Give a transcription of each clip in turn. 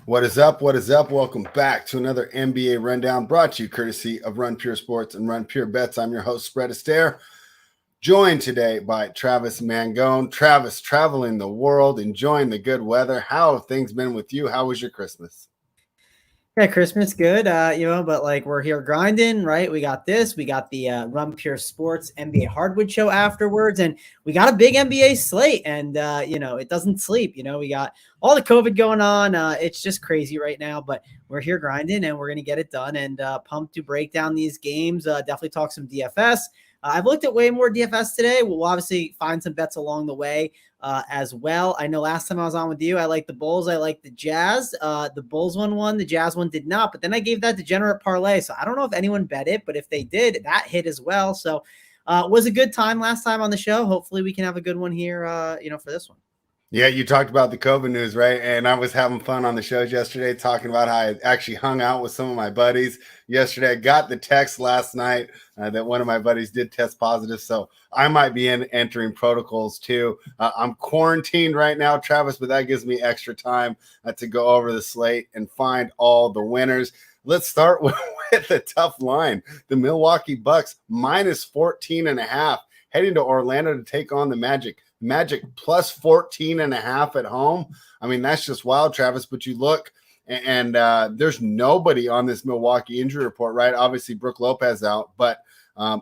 What is up? What is up? Welcome back to another NBA Rundown brought to you courtesy of Run Pure Sports and Run Pure Bets. I'm your host, Spread Astaire, joined today by Travis Mangone. Travis, traveling the world, enjoying the good weather. How have things been with you? How was your Christmas? Yeah, Christmas good, but like we're here grinding, right? We got the Run Pure Sports NBA Hardwood show afterwards, and we got a big NBA slate, and it doesn't sleep. We got all the COVID going on. It's just crazy right now, but we're here grinding, and we're gonna get it done. And pumped to break down these games. Definitely talk some DFS. I've looked at way more DFS today. We'll obviously find some bets along the way. As well. I know last time I was on with you, I like the Bulls. I like the Jazz. The Bulls one won. The Jazz one did not. But then I gave that degenerate parlay. So I don't know if anyone bet it, but if they did, that hit as well. So it was a good time last time on the show. Hopefully we can have a good one here, for this one. Yeah, you talked about the COVID news, right? And I was having fun on the shows yesterday talking about how I actually hung out with some of my buddies yesterday. I got the text last night that one of my buddies did test positive. So I might be entering protocols too. I'm quarantined right now, Travis, but that gives me extra time to go over the slate and find all the winners. Let's start with a tough line. The Milwaukee Bucks minus 14.5 heading to Orlando to take on the Magic. Magic plus 14.5 at home. I mean, that's just wild, Travis. But you look, and there's nobody on this Milwaukee injury report, right? Obviously, Brook Lopez out, but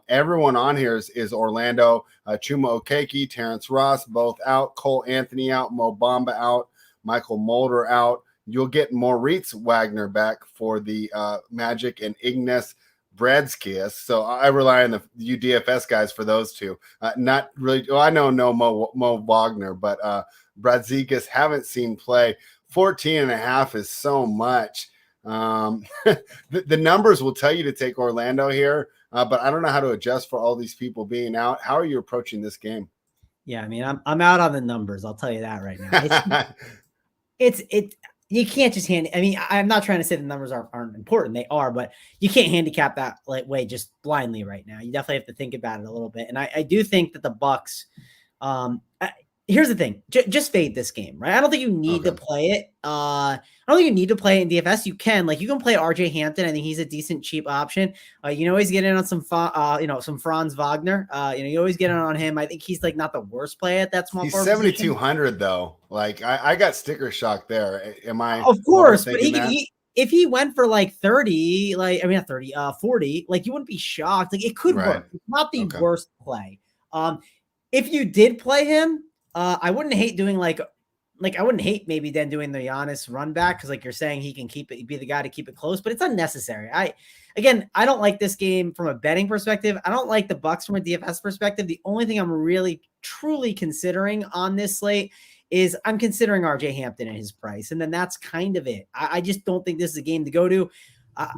everyone on here is Orlando. Chuma Okeke, Terrence Ross, both out. Cole Anthony out. Mo Bamba out. Michael Mulder out. You'll get Moritz Wagner back for the Magic and Ignas Bradskias. So I rely on the UDFS guys for those two. Not really. Well, I know no Mo Wagner, but Bradskias haven't seen play. 14.5 is so much. The numbers will tell you to take Orlando here, but I don't know how to adjust for all these people being out. How are you approaching this game? Yeah, I mean, I'm out on the numbers. I'll tell you that right now. It's you can't just I'm not trying to say the numbers aren't important. They are, but you can't handicap that way just blindly right now. You definitely have to think about it a little bit. And I do think that the Bucks, here's the thing, just fade this game, right? I don't think you need to play it. I don't think you need to play it in DFS. You can play RJ Hampton. I think he's a decent cheap option. You can always get in on some Franz Wagner. You always get in on him. I think he's not the worst play at that small. He's 7,200 though. I got sticker shock there. Am I? Of course, but if he went for 30, 40, you wouldn't be shocked. It could work. It's not the worst play. If you did play him, I wouldn't hate doing I wouldn't hate maybe then doing the Giannis run back because you're saying he can be the guy to keep it close, but it's unnecessary. I don't like this game from a betting perspective. I don't like the Bucks from a DFS perspective. The only thing I'm really truly considering on this slate is I'm considering RJ Hampton and his price, and then that's kind of it. I just don't think this is a game to go to.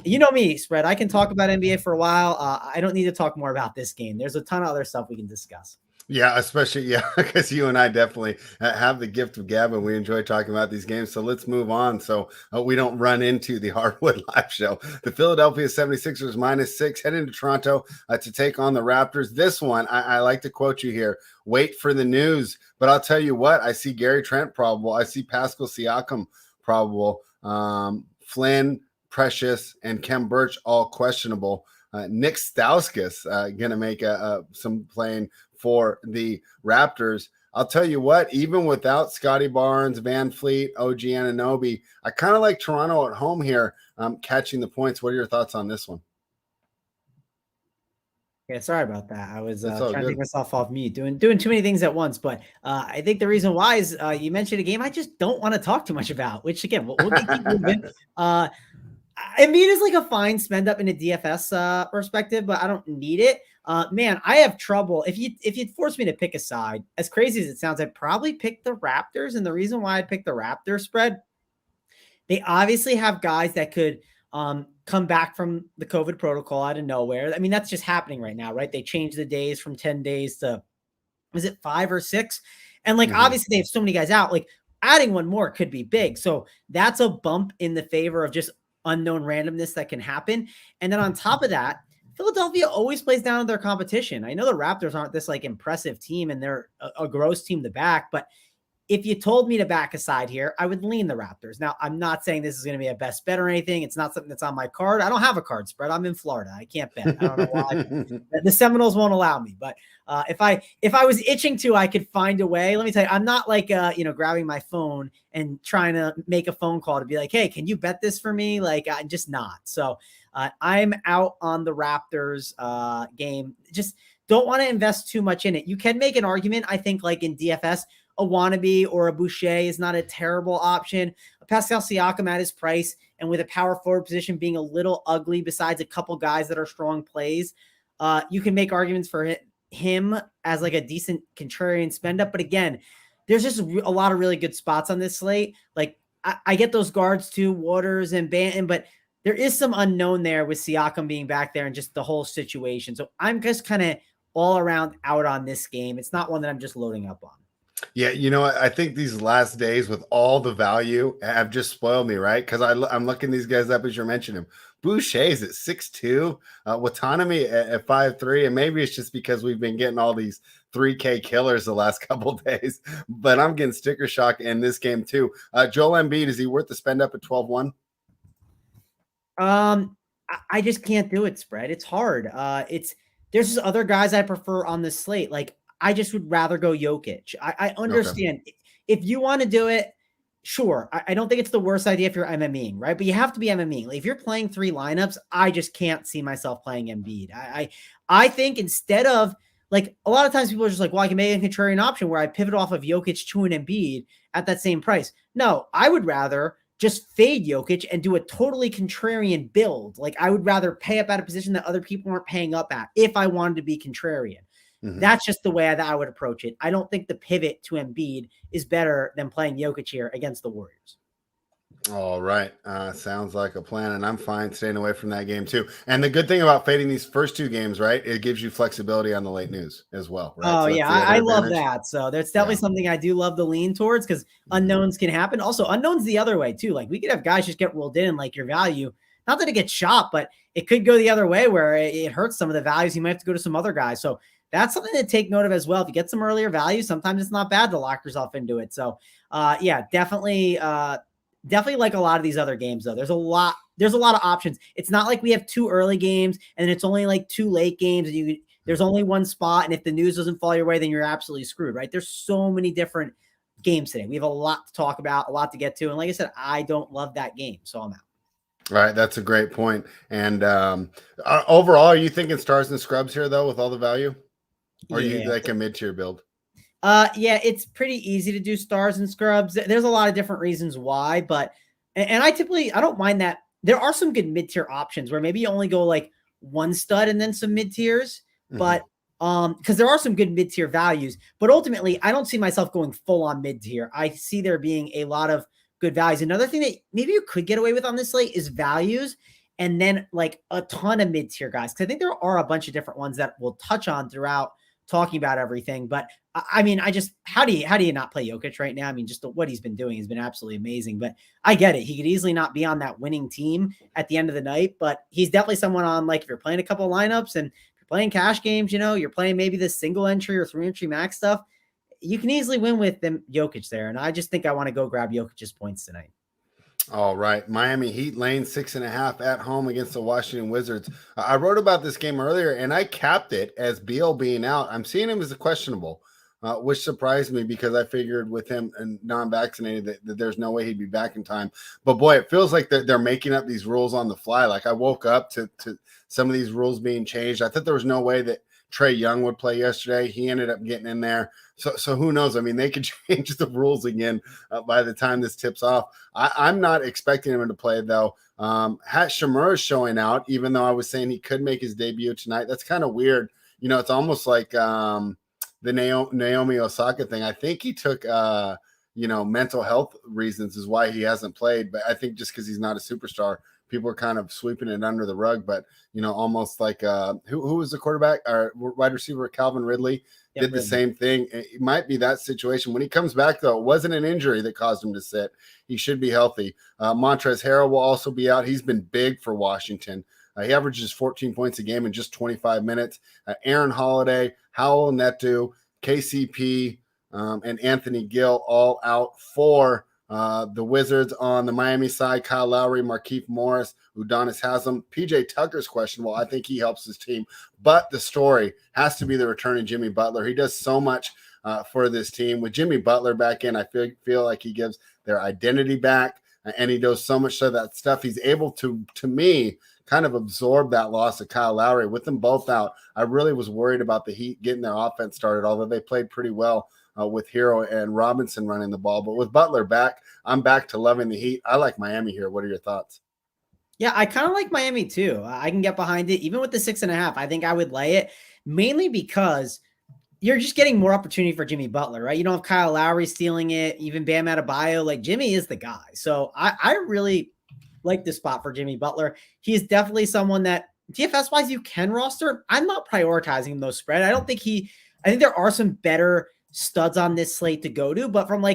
You know me, Spread. I can talk about NBA for a while. I don't need to talk more about this game. There's a ton of other stuff we can discuss. Yeah, especially, because you and I definitely have the gift of gab and we enjoy talking about these games. So let's move on so we don't run into the Hardwood Live show. The Philadelphia 76ers -6 heading to Toronto to take on the Raptors. This one, I like to quote you here, wait for the news. But I'll tell you what, I see Gary Trent probable. I see Pascal Siakam probable. Flynn, Precious, and Kem Birch all questionable. Nick Stauskas going to make some playing for the Raptors. I'll tell you what, even without Scotty Barnes, Van Fleet, OG Anunoby, I kind of like Toronto at home here catching the points. What are your thoughts on this one? Yeah, sorry about that. I was trying to take myself off mute, doing too many things at once. But I think the reason why is you mentioned a game I just don't want to talk too much about, which again, we'll keep moving. Embiid is a fine spend up in a DFS perspective, but I don't need it. Man, I have trouble. If you'd force me to pick a side, as crazy as it sounds, I'd probably pick the Raptors. And the reason why I'd pick the Raptors, Spread, they obviously have guys that could come back from the COVID protocol out of nowhere. I mean, that's just happening right now, right? They changed the days from 10 days to, was it 5 or 6? And obviously they have so many guys out, adding one more could be big. So that's a bump in the favor of just unknown randomness that can happen. And then on top of that, Philadelphia always plays down to their competition. I know the Raptors aren't this impressive team and they're a gross team to back, but if you told me to back a side here, I would lean the Raptors. Now, I'm not saying this is going to be a best bet or anything. It's not something that's on my card. I don't have a card spread. I'm in Florida. I can't bet. I don't know why. The Seminoles won't allow me. But if I was itching to, I could find a way. Let me tell you, I'm not like grabbing my phone and trying to make a phone call to be like, hey, can you bet this for me? Like, I'm just not. So I'm out on the Raptors game. Just don't want to invest too much in it. You can make an argument, I think, like in DFS, a Wannabe or a Boucher is not a terrible option. A Pascal Siakam at his price and with a power forward position being a little ugly besides a couple guys that are strong plays, you can make arguments for him as like a decent contrarian spend up. But again, there's just a lot of really good spots on this slate. Like I get those guards too, Waters and Banton, but there is some unknown there with Siakam being back there and just the whole situation. So I'm just kind of all around out on this game. It's not one that I'm just loading up on. Yeah, I think these last days with all the value have just spoiled me, right? Because I'm looking these guys up as you're mentioning. Boucher's at 6'2", Watanabe at 5'3", and maybe it's just because we've been getting all these 3K killers the last couple of days, but I'm getting sticker shock in this game too. Joel Embiid, is he worth the spend up at 12-1? I just can't do it, spread. It's hard. There's just other guys I prefer on the slate. Like, I just would rather go Jokic. I understand. Okay. If you want to do it, sure. I don't think it's the worst idea if you're MMEing, right? But you have to be MMEing. Like, if you're playing 3 lineups, I just can't see myself playing Embiid. I think instead of, like, a lot of times people are just like, well, I can make a contrarian option where I pivot off of Jokic to an Embiid at that same price. No, I would rather just fade Jokic and do a totally contrarian build. Like, I would rather pay up at a position that other people aren't paying up at if I wanted to be contrarian. Mm-hmm. That's just the way that I would approach it. I don't think the pivot to Embiid is better than playing Jokic here against the Warriors. All right. Sounds like a plan, and I'm fine staying away from that game too. And the good thing about fading these first 2 games, right, it gives you flexibility on the late news as well. Right? Oh, so yeah, I love that. So that's definitely something I do love to lean towards because unknowns can happen. Also, unknowns the other way too. Like, we could have guys just get rolled in, like your value. Not that it gets shot, but it could go the other way where it hurts some of the values. You might have to go to some other guys. So that's something to take note of as well. If you get some earlier value, sometimes it's not bad to lock yourself into it. So definitely like a lot of these other games though. There's a lot of options. It's not like we have 2 early games and it's only like 2 late games and there's only one spot. And if the news doesn't fall your way, then you're absolutely screwed, right? There's so many different games today. We have a lot to talk about, a lot to get to. And like I said, I don't love that game. So I'm out. All right. That's a great point. And overall, are you thinking stars and scrubs here though, with all the value? Or are you like a mid-tier build? Yeah, it's pretty easy to do stars and scrubs. There's a lot of different reasons why, but I don't mind that. There are some good mid-tier options where maybe you only go like 1 stud and then some mid-tiers, but because there are some good mid-tier values, but ultimately I don't see myself going full on mid-tier. I see there being a lot of good values. Another thing that maybe you could get away with on this slate is values and then like a ton of mid-tier guys. Cause I think there are a bunch of different ones that we'll touch on throughout talking about everything. But I mean, how do you not play Jokic right now? I mean, just what he's been doing has been absolutely amazing, but I get it. He could easily not be on that winning team at the end of the night, but he's definitely someone on, like, if you're playing a couple of lineups and if you're playing cash games, you're playing maybe the single entry or 3 entry max stuff, you can easily win with them Jokic there. And I just think I want to go grab Jokic's points tonight. All right. Miami Heat laying 6.5 at home against the Washington Wizards. I wrote about this game earlier and I capped it as Beal being out. I'm seeing him as a questionable, which surprised me because I figured with him and non-vaccinated that there's no way he'd be back in time. But boy, it feels like they're making up these rules on the fly. Like, I woke up to some of these rules being changed. I thought there was no way that Trae Young would play yesterday. He ended up getting in there. So who knows? I mean, they could change the rules again by the time this tips off. I'm not expecting him to play, though. Shamur is showing out, even though I was saying he could make his debut tonight. That's kind of weird. It's almost like the Naomi Osaka thing. I think he took, mental health reasons is why he hasn't played. But I think just because he's not a superstar, people are kind of sweeping it under the rug. But, almost like who was the quarterback or wide receiver? Calvin Ridley. Did the same thing. It might be that situation. When he comes back, though, it wasn't an injury that caused him to sit. He should be healthy. Montrezl Harrell will also be out. He's been big for Washington. He averages 14 points a game in just 25 minutes. Aaron Holiday, Howell Netu, KCP, and Anthony Gill all out for the Wizards. On the Miami side, Kyle Lowry, Markieff Morris, Udonis Haslem. PJ Tucker's questionable. I think he helps his team. But the story has to be the return of Jimmy Butler. He does so much for this team. With Jimmy Butler back in, I feel like he gives their identity back, and he does so much of that stuff. He's able to me, kind of absorb that loss of Kyle Lowry. With them both out, I really was worried about the Heat getting their offense started, although they played pretty well with Hero and Robinson running the ball. But with Butler back, I'm back to loving the Heat. I like Miami here. What are your thoughts? Yeah, I kind of like Miami too. I can get behind it. Even with the 6.5, I think I would lay it, mainly because you're just getting more opportunity for Jimmy Butler, right? You don't have Kyle Lowry stealing it, even Bam Adebayo. Like, Jimmy is the guy. So I really like this spot for Jimmy Butler. He is definitely someone that DFS-wise you can roster. I'm not prioritizing those spread. I think there are some better studs on this slate to go to, but from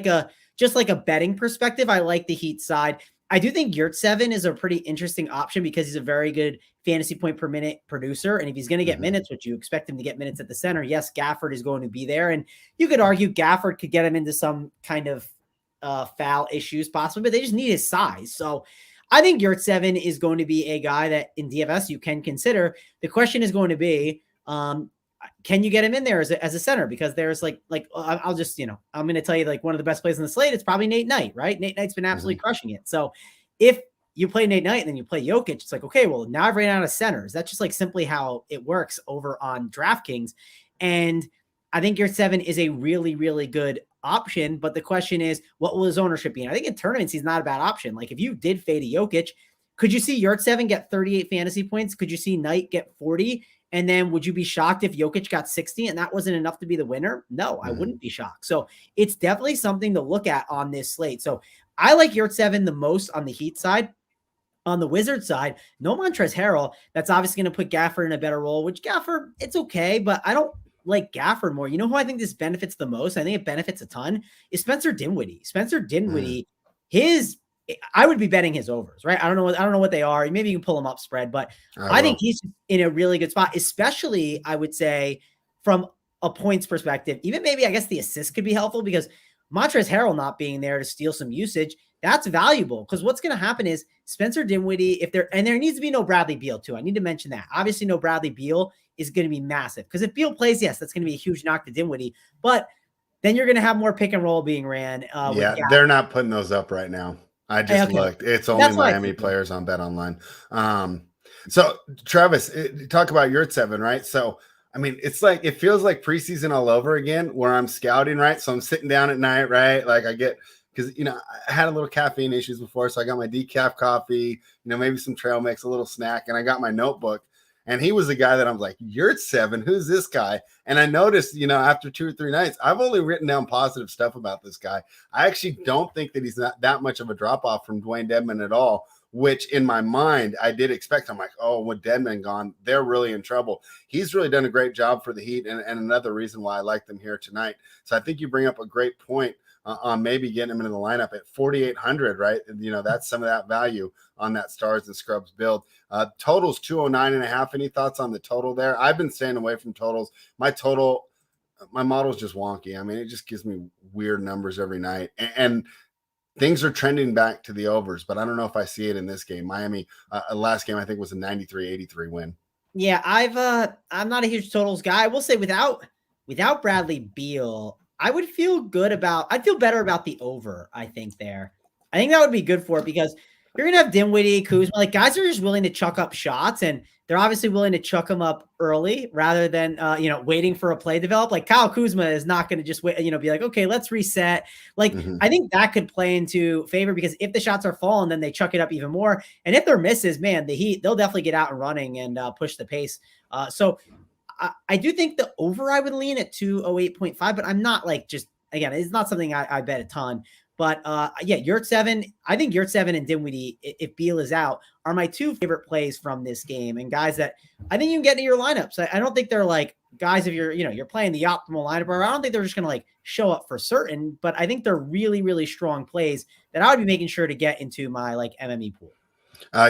just like a betting perspective, I like the Heat side. I do think Yurtseven is a pretty interesting option because he's a very good fantasy point per minute producer. And if he's going to get minutes, which you expect him to get minutes at the center, yes, Gafford is going to be there. And you could argue Gafford could get him into some kind of foul issues possibly, but they just need his size. So I think Yurtseven is going to be a guy that in DFS you can consider. The question is going to be, can you get him in there as a center? Because there's I'll just, I'm going to tell you one of the best plays on the slate. It's probably Nate Knight, right? Nate Knight's been absolutely crushing it. So if you play Nate Knight and then you play Jokic, it's like, okay, well now I've ran out of centers. That's just simply how it works over on DraftKings. And I think Yurtseven is a really, really good option. But the question is, what will his ownership be? And I think in tournaments, he's not a bad option. Like if you did fade a Jokic, could you see Yurtseven get 38 fantasy points? Could you see Knight get 40? And then would you be shocked if Jokic got 60 and that wasn't enough to be the winner? No, I wouldn't be shocked. So it's definitely something to look at on this slate. So I like Yurtseven the most on the Heat side. On the Wizard side, no Montrezl Harrell. That's obviously going to put Gafford in a better role, which Gafford, it's okay, but I don't like Gafford more. You know who I think this benefits the most? I think it benefits a ton is Spencer Dinwiddie. Spencer Dinwiddie, I would be betting his overs, right? I don't know what they are. Maybe you can pull them up spread, but I think he's in a really good spot, especially I would say from a points perspective. Even maybe I guess the assist could be helpful because Montrezl Harrell not being there to steal some usage, that's valuable because what's going to happen is Spencer Dinwiddie, there needs to be no Bradley Beal too. I need to mention that. Obviously, no Bradley Beal is going to be massive because if Beal plays, yes, that's going to be a huge knock to Dinwiddie, but then you're going to have more pick and roll being ran. They're not putting those up right now. I just looked. It's only Miami players on Bet Online. So Travis, talk about Yurtseven, right? So, I mean, it feels like preseason all over again where I'm scouting, right? So I'm sitting down at night, right? Like because, I had a little caffeine issues before. So I got my decaf coffee, maybe some trail mix, a little snack, and I got my notebook. And he was the guy that I'm like, Yurtseven, who's this guy? And I noticed, after 2 or 3 nights, I've only written down positive stuff about this guy. I actually don't think that he's not that much of a drop-off from Dwayne Dedmon at all, which in my mind, I did expect. I'm like, oh, with Dedmon gone, they're really in trouble. He's really done a great job for the Heat, and another reason why I like them here tonight. So I think you bring up a great point on maybe getting him into the lineup at 4,800, right? That's some of that value on that Stars and Scrubs build. Totals 209.5. Any thoughts on the total there? I've been staying away from totals. My model's just wonky. I mean, it just gives me weird numbers every night. And things are trending back to the overs, but I don't know if I see it in this game. Miami, last game I think was a 93-83 win. Yeah, I'm not a huge totals guy. I will say without Bradley Beal, I'd feel better about the over, I think there. I think that would be good for it because you're going to have Dinwiddie, Kuzma, guys are just willing to chuck up shots, and they're obviously willing to chuck them up early rather than, waiting for a play to develop. Like Kyle Kuzma is not going to just wait, be like, okay, let's reset. I think that could play into favor because if the shots are falling, then they chuck it up even more. And if they're misses, man, the Heat, they'll definitely get out and running and push the pace. So I do think the over I would lean at 208.5, but I'm not again, it's not something I bet a ton. But Yurtseven, I think Yurtseven and Dinwiddie, if Beal is out, are my 2 favorite plays from this game and guys that I think you can get into your lineups. I don't think they're guys if you're playing the optimal lineup, or I don't think they're just going to show up for certain, but I think they're really, really strong plays that I would be making sure to get into my MME pool.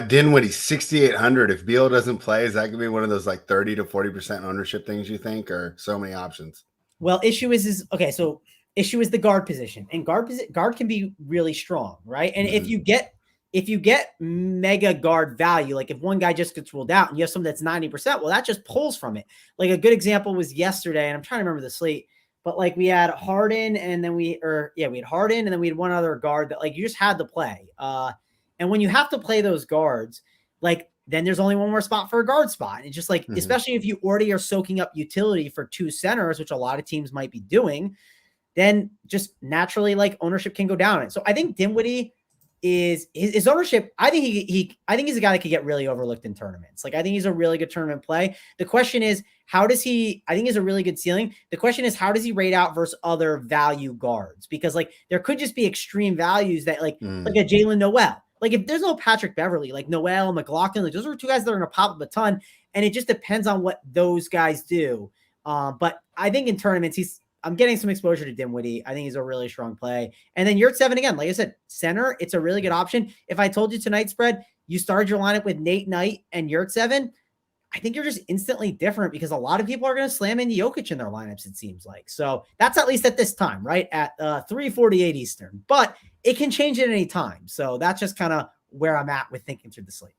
Dinwiddie 6,800. If Beal doesn't play, is that going to be one of those 30 to 40% ownership things you think, or so many options? Well, issue is okay. So issue is the guard position, and guard can be really strong, right? And if you get mega guard value, like if one guy just gets ruled out and you have something that's 90%, well, that just pulls from it. Like a good example was yesterday, and I'm trying to remember the slate, but like we had Harden and then we had Harden and then we had one other guard that like you just had to play. And when you have to play those guards, like then there's only one more spot for a guard spot. And it's just like, especially if you already are soaking up utility for 2 centers, which a lot of teams might be doing, then just naturally like ownership can go down. So I think Dinwiddie is his ownership. I think he's a guy that could get really overlooked in tournaments. Like I think he's a really good tournament play. The question is, I think he's a really good ceiling. The question is, how does he rate out versus other value guards? Because like there could just be extreme values that like a Jalen Noel. Like if there's no Patrick Beverly, like Noel, McLaughlin, like those are 2 guys that are going to pop up a ton. And it just depends on what those guys do. But I think in tournaments, I'm getting some exposure to Dinwiddie. I think he's a really strong play. And then Yurtseven again, like I said, center, it's a really good option. If I told you tonight's spread, you started your lineup with Nate Knight and Yurtseven, I think you're just instantly different because a lot of people are going to slam in Jokic in their lineups, it seems like. So that's at least at this time, right? At 3:48 Eastern. But it can change at any time. So that's just kind of where I'm at with thinking through the slate.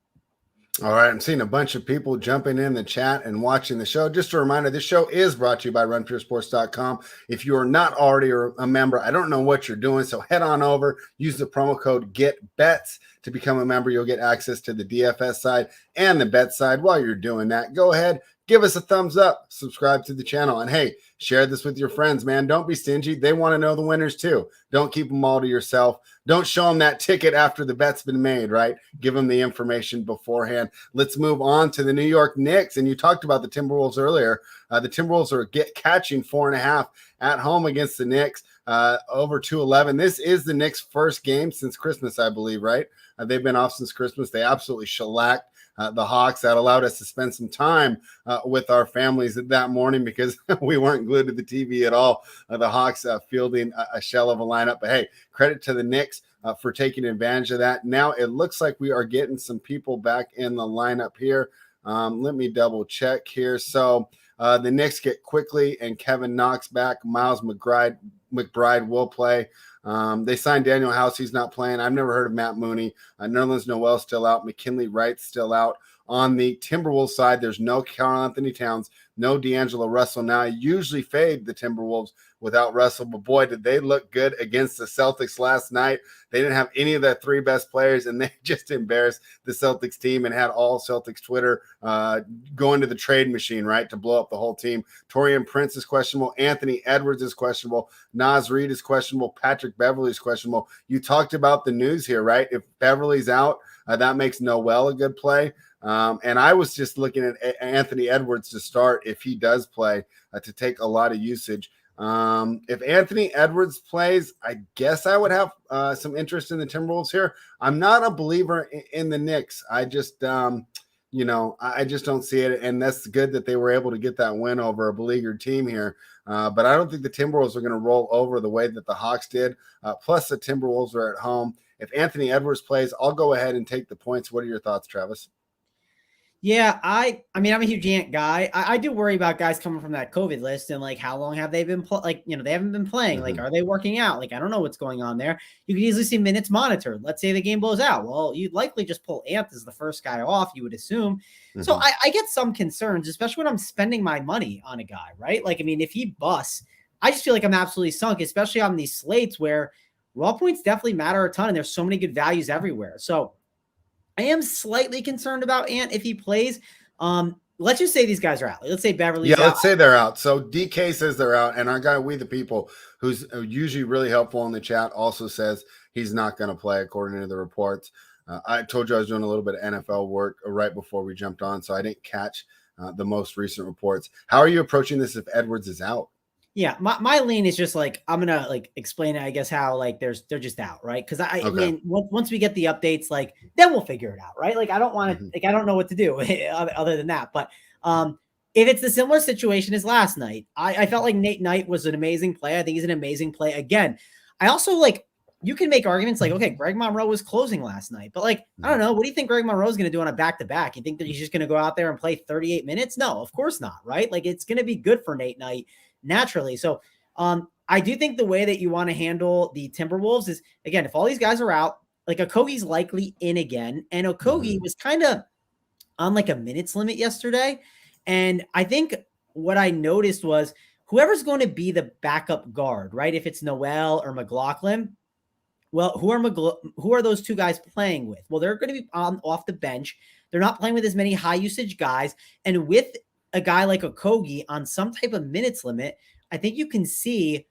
All right, I'm seeing a bunch of people jumping in the chat and watching the show. Just a reminder, this show is brought to you by runpuresports.com. If you are not already a member, I don't know what you're doing, so head on over, use the promo code GETBETS to become a member. You'll get access to the DFS side and the bet side. While you're doing that, go ahead, give us a thumbs up, subscribe to the channel, and hey, share this with your friends, man. Don't be stingy. They want to know the winners too. Don't keep them all to yourself. Don't show them that ticket after the bet's been made, right? Give them the information beforehand. Let's move on to the New York Knicks. And you talked about the Timberwolves earlier. The Timberwolves are catching 4.5 at home against the Knicks, over 211. This is the Knicks' first game since Christmas, I believe, right? They've been off since Christmas. They absolutely shellacked the Hawks. That allowed us to spend some time with our families that morning because we weren't glued to the TV at all. The Hawks fielding a shell of a lineup. But hey, credit to the Knicks for taking advantage of that. Now it looks like we are getting some people back in the lineup here. Let me double check here. So the Knicks get Quickly and Kevin Knox back. Miles McBride will play. They signed Daniel House. He's not playing. I've never heard of Matt Mooney. Nerlens Noel still out. McKinley Wright's still out. On the Timberwolves side, there's no Karl-Anthony Towns, no D'Angelo Russell. Now, I usually fade the Timberwolves without Russell, but boy, did they look good against the Celtics last night. They didn't have any of their 3 best players, and they just embarrassed the Celtics team and had all Celtics Twitter going to the trade machine, right, to blow up the whole team. Taurean Prince is questionable. Anthony Edwards is questionable. Naz Reid is questionable. Patrick Beverly is questionable. You talked about the news here, right? If Beverly's out, that makes Noel a good play. And I was just looking at Anthony Edwards to start if he does play to take a lot of usage. If Anthony Edwards plays, I guess I would have some interest in the Timberwolves here. I'm not a believer in the Knicks. I just, I just don't see it. And that's good that they were able to get that win over a beleaguered team here. But I don't think the Timberwolves are going to roll over the way that the Hawks did. Plus, the Timberwolves are at home. If Anthony Edwards plays, I'll go ahead and take the points. What are your thoughts, Travis? Yeah, I mean, I'm a huge Ant guy. I do worry about guys coming from that COVID list and like how long have they been they haven't been playing. Like, are they working out? Like, I don't know what's going on there. You could easily see minutes monitored. Let's say the game blows out. Well, you'd likely just pull Ant as the first guy off, you would assume. So I get some concerns, especially when I'm spending my money on a guy, right? Like, I mean, if he busts, I just feel like I'm absolutely sunk, especially on these slates where raw points definitely matter a ton and there's so many good values everywhere. So I am slightly concerned about Ant if he plays. Let's just say these guys are out. Let's say Beverly's out. Yeah, let's say they're out. So DK says they're out, and our guy We the People, who's usually really helpful in the chat, also says he's not going to play according to the reports. I told you I was doing a little bit of NFL work right before we jumped on, so I didn't catch the most recent reports. How are you approaching this if Edwards is out? Yeah, my lean is just like, I'm gonna like explain it, I guess, how like they're just out, right? Because I mean, once we get the updates, like then we'll figure it out, right? Like I don't want to, like I don't know what to do other than that. But if it's the similar situation as last night, I felt like Nate Knight was an amazing play. I think he's an amazing play again. I also like, you can make arguments like, okay, Greg Monroe was closing last night, but like, I don't know, what do you think Greg Monroe is going to do on a back-to-back? You think that he's just going to go out there and play 38 minutes? No, of course not, right? Like it's going to be good for Nate Knight naturally. So I I do think the way that you want to handle the Timberwolves is, again, if all these guys are out, like Okogie's likely in again. And Okogie was kind of on like a minutes limit yesterday. And I think what I noticed was whoever's going to be the backup guard, right? If it's Noel or McLaughlin, well, who are those two guys playing with? Well, they're going to be off the bench. They're not playing with as many high usage guys. And with a guy like Okogie on some type of minutes limit, I think you can see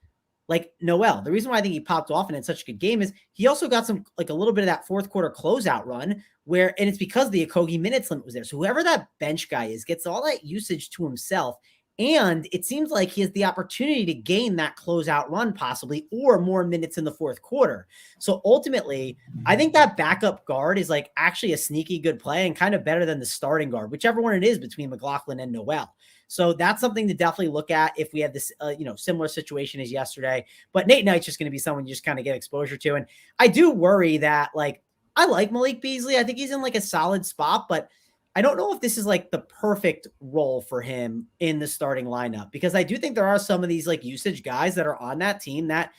like Noel. The reason why I think he popped off and had such a good game is he also got some, like a little bit of that fourth quarter closeout run where, and it's because the Okogie minutes limit was there. So whoever that bench guy is gets all that usage to himself. And it seems like he has the opportunity to gain that closeout run possibly, or more minutes in the fourth quarter. So ultimately, I think that backup guard is like actually a sneaky good play and kind of better than the starting guard, whichever one it is between McLaughlin and Noel. So that's something to definitely look at if we have this, similar situation as yesterday. But Nate Knight's just going to be someone you just kind of get exposure to. And I do worry that, like, I like Malik Beasley. I think he's in like a solid spot, but I don't know if this is like the perfect role for him in the starting lineup, because I do think there are some of these like usage guys that are on that team that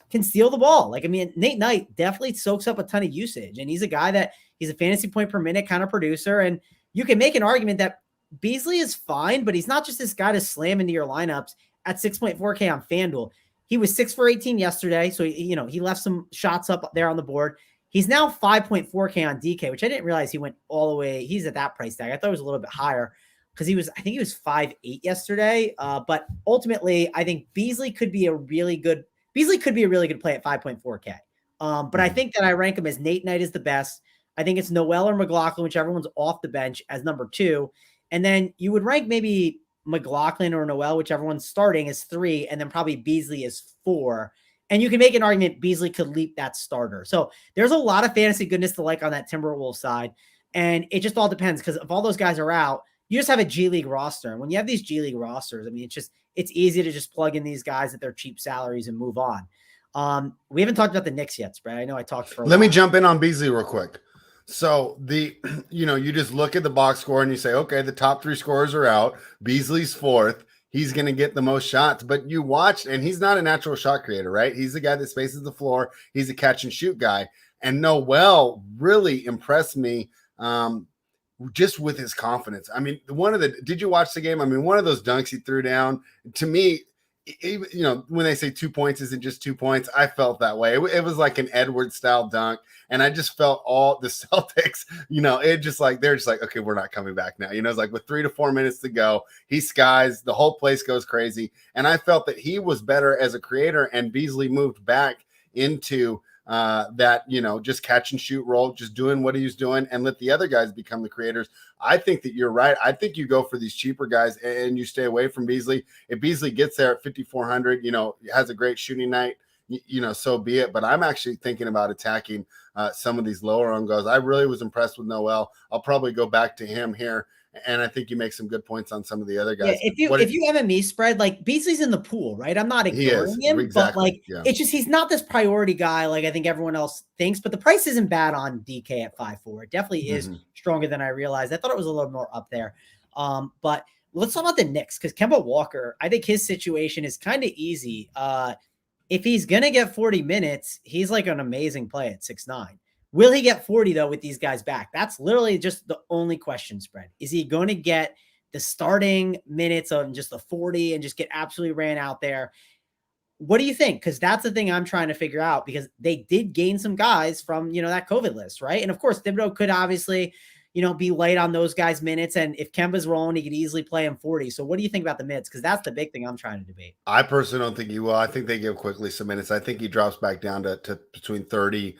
can steal the ball. Like, I mean, Nate Knight definitely soaks up a ton of usage, and he's a guy that he's a fantasy point per minute kind of producer. And you can make an argument that Beasley is fine, but he's not just this guy to slam into your lineups at 6.4K on FanDuel. He was 6 for 18 yesterday. So, he left some shots up there on the board. He's now 5.4K on DK, which I didn't realize he went all the way. He's at that price tag. I thought it was a little bit higher because I think he was 5.8 yesterday. But ultimately, I think Beasley could be a really good play at 5.4K. But I think that I rank him as Nate Knight is the best. I think it's Noel or McLaughlin, whichever one's off the bench, as number 2. And then you would rank maybe McLaughlin or Noel, whichever one's starting, as 3, and then probably Beasley as 4. And you can make an argument Beasley could leap that starter. So there's a lot of fantasy goodness to like on that Timberwolves side. And it just all depends, because if all those guys are out, you just have a G League roster. And when you have these G League rosters, I mean, it's easy to just plug in these guys at their cheap salaries and move on. We haven't talked about the Knicks yet, Brad. I know I talked for a while. Let me jump in on Beasley real quick. So you just look at the box score and you say, okay, the top 3 scorers are out. Beasley's 4th. He's going to get the most shots, but you watch, and he's not a natural shot creator, right? He's the guy that spaces the floor. He's a catch and shoot guy. And Noel really impressed me just with his confidence. I mean, did you watch the game? I mean, one of those dunks he threw down, to me, when they say 2 points isn't just 2 points, I felt that way. It was like an Edwards style dunk. And I just felt all the Celtics, they're just like, okay, we're not coming back now. It's like with 3 to 4 minutes to go, he skies, the whole place goes crazy. And I felt that he was better as a creator, and Beasley moved back into that, just catch and shoot role, just doing what he was doing, and let the other guys become the creators. I think that you're right. I think you go for these cheaper guys and you stay away from Beasley. If Beasley gets there at 5,400, has a great shooting night, so be it. But I'm actually thinking about attacking some of these lower on guys. I really was impressed with Noel. I'll probably go back to him here. And I think you make some good points on some of the other guys. Yeah, if you MME spread, like Beasley's in the pool, right? I'm not ignoring him, exactly. But it's just he's not this priority guy like I think everyone else thinks. But the price isn't bad on DK at 5.4. It definitely is stronger than I realized. I thought it was a little more up there. But let's talk about the Knicks, because Kemba Walker, I think his situation is kind of easy. If he's gonna get 40 minutes, he's like an amazing play at 6'9". Will he get 40, though, with these guys back? That's literally just the only question, Spread. Is he going to get the starting minutes of just the 40 and just get absolutely ran out there? What do you think? Because that's the thing I'm trying to figure out, because they did gain some guys from, that COVID list, right? And, of course, Thibodeau could obviously, be light on those guys' minutes. And if Kemba's rolling, he could easily play him 40. So what do you think about the minutes? Because that's the big thing I'm trying to debate. I personally don't think he will. I think they give Quickly some minutes. I think he drops back down to between 30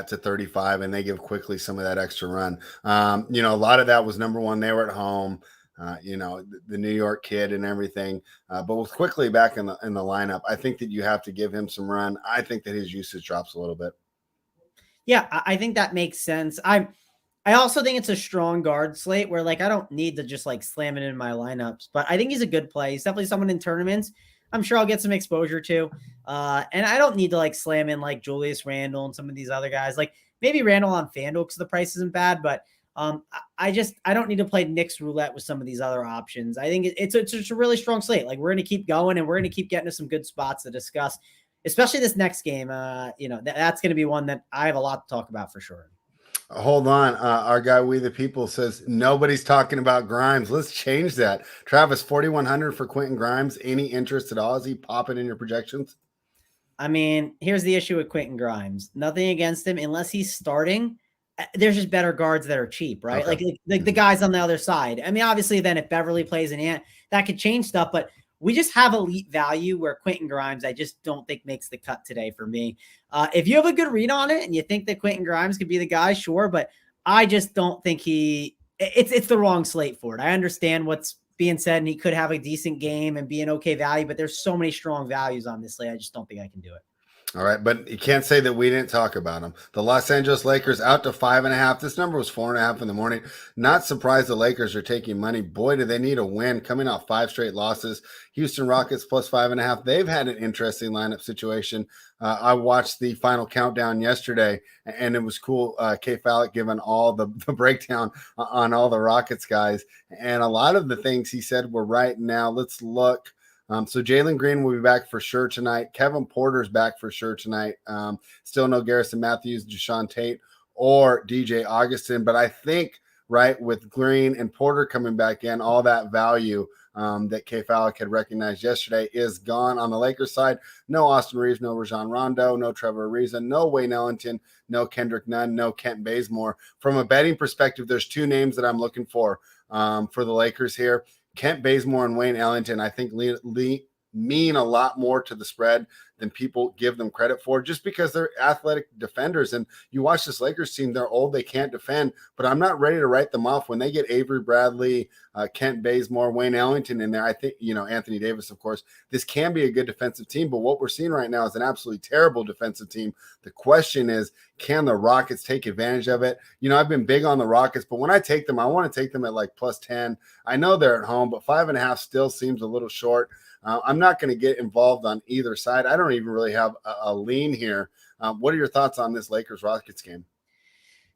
to 35, and they give Quickly some of that extra run. A lot of that was, number one, they were at home, the New York kid and everything. But with Quickly back in the lineup, I think that you have to give him some run. I think that his usage drops a little bit. Yeah, I think that makes sense. I also think it's a strong guard slate where, like, I don't need to just like slam it in my lineups, but I think he's a good play. He's definitely someone in tournaments I'm sure I'll get some exposure to. And I don't need to like slam in like Julius Randle and some of these other guys. Like maybe Randle on FanDuel because the price isn't bad, but I don't need to play Knicks roulette with some of these other options. I think it's a really strong slate. Like, we're going to keep going, and we're going to keep getting to some good spots to discuss, especially this next game. That's going to be one that I have a lot to talk about for sure. Hold on. Our guy, We the People, says nobody's talking about Grimes. Let's change that. Travis, 4,100 for Quentin Grimes. Any interest at all? Is he popping in your projections? I mean, here's the issue with Quentin Grimes. Nothing against him unless he's starting. There's just better guards that are cheap, right? Okay. Like the guys on the other side. I mean, obviously, then if Beverly plays an Ant, that could change stuff. But we just have elite value where Quentin Grimes, I just don't think makes the cut today for me. If you have a good read on it and you think that Quentin Grimes could be the guy, sure. But I just don't think it's the wrong slate for it. I understand what's being said, and he could have a decent game and be an okay value, but there's so many strong values on this slate. I just don't think I can do it. All right, but you can't say that we didn't talk about them. The Los Angeles Lakers out to 5.5. This number was 4.5 in the morning. Not surprised the Lakers are taking money. Boy, do they need a win. Coming off 5 straight losses. Houston Rockets plus 5.5. They've had an interesting lineup situation. I watched the final countdown yesterday, and it was cool. K. Fallick giving all the breakdown on all the Rockets guys, and a lot of the things he said were right. Now let's look. So Jalen Green will be back for sure tonight. Kevin Porter's back for sure tonight. Still no Garrison Matthews, Deshaun Tate, or DJ Augustin. But I think, right, with Green and Porter coming back in, all that value that K. Fallick had recognized yesterday is gone. On the Lakers side, no Austin Reeves, no Rajon Rondo, no Trevor Ariza, no Wayne Ellington, no Kendrick Nunn, no Kent Bazemore. From a betting perspective, there's 2 names that I'm looking for the Lakers here. Kent Bazemore and Wayne Ellington, I think, mean a lot more to the spread than people give them credit for, just because they're athletic defenders. And you watch this Lakers team, they're old, they can't defend, but I'm not ready to write them off. When they get Avery Bradley, Kent Bazemore, Wayne Ellington in there, I think, Anthony Davis, of course, this can be a good defensive team. But what we're seeing right now is an absolutely terrible defensive team. The question is, can the Rockets take advantage of it? I've been big on the Rockets, but when I take them, I want to take them at like plus 10. I know they're at home, but 5.5 still seems a little short. I'm not going to get involved on either side. I don't even really have a lean here. What are your thoughts on this Lakers-Rockets game?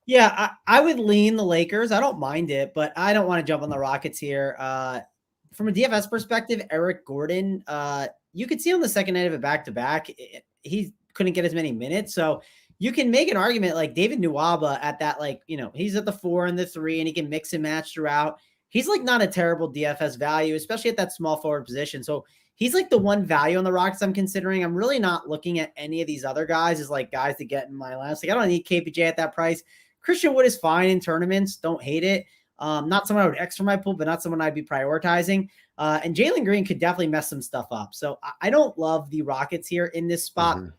Yeah, I would lean the Lakers. I don't mind it, but I don't want to jump on the Rockets here. From a DFS perspective, Eric Gordon, you could see on the second night of a back-to-back, he couldn't get as many minutes. So you can make an argument like David Nwaba at that, he's at the 4 and the 3, and he can mix and match throughout. He's not a terrible DFS value, especially at that small forward position. So he's the one value on the Rockets I'm considering. I'm really not looking at any of these other guys as guys to get in my last. I don't need KPJ at that price. Christian Wood is fine in tournaments. Don't hate it. Not someone I would X for my pool, but not someone I'd be prioritizing. And Jalen Green could definitely mess some stuff up. So I don't love the Rockets here in this spot. Mm-hmm.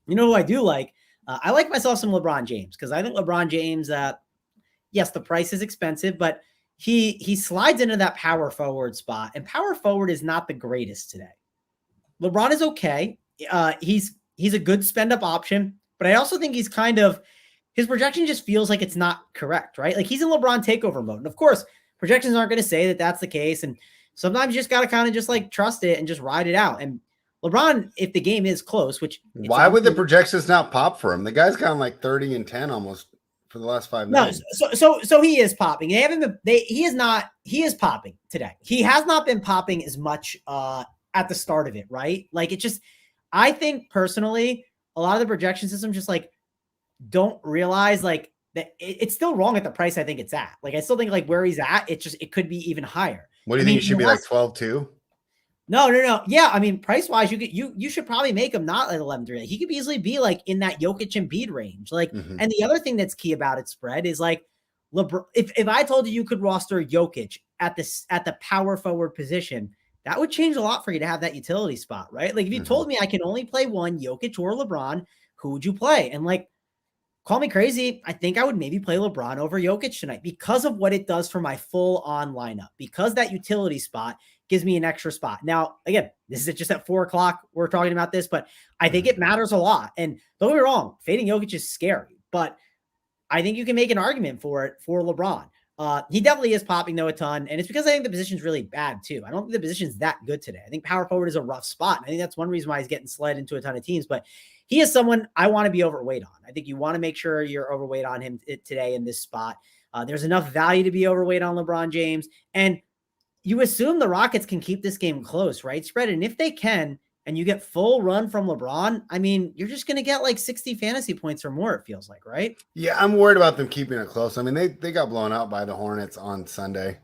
You know who I do like? I like myself some LeBron James, because I think LeBron James, yes, the price is expensive, but he slides into that power forward spot, and power forward is not the greatest today. LeBron is okay. He's a good spend up option, but I also think he's his projection just feels like it's not correct, right? He's in LeBron takeover mode. And of course, projections aren't going to say that that's the case. And sometimes you just got to kind of just trust it and just ride it out. And LeBron, if the game is close, why would the projections not pop for him? The guy's gone 30 and 10 almost for the last 5 minutes. No, so he is popping. He is popping today. He has not been popping as much at the start of it, right? I think personally, a lot of the projection systems just don't realize that it's still wrong at the price I think it's at. I still think where he's at, it could be even higher. What do you think? He should be 12 too? No. Yeah, I mean, price wise, you should probably make him not 11-3. He could easily be in that Jokic and Embiid range. Mm-hmm. And the other thing that's key about its spread is LeBron. If I told you could roster Jokic at the power forward position, that would change a lot for you to have that utility spot, right? If you mm-hmm. told me I can only play one, Jokic or LeBron, who would you play? And call me crazy, I think I would maybe play LeBron over Jokic tonight because of what it does for my full-on lineup, because that utility spot gives me an extra spot. Now, again, this is just at 4:00 we're talking about this, but I think it matters a lot. And don't get me wrong, fading Jokic is scary, but I think you can make an argument for it for LeBron. He definitely is popping, though, a ton, and it's because I think the position's really bad, too. I don't think the position's that good today. I think power forward is a rough spot, and I think that's one reason why he's getting slid into a ton of teams, but he is someone I want to be overweight on. I think you want to make sure you're overweight on him today in this spot. There's enough value to be overweight on LeBron James. And you assume the Rockets can keep this game close, right? Spread. And if they can, and you get full run from LeBron, I mean, you're just going to get like 60 fantasy points or more, it feels like, right? Yeah, I'm worried about them keeping it close. I mean, they got blown out by the Hornets on Sunday.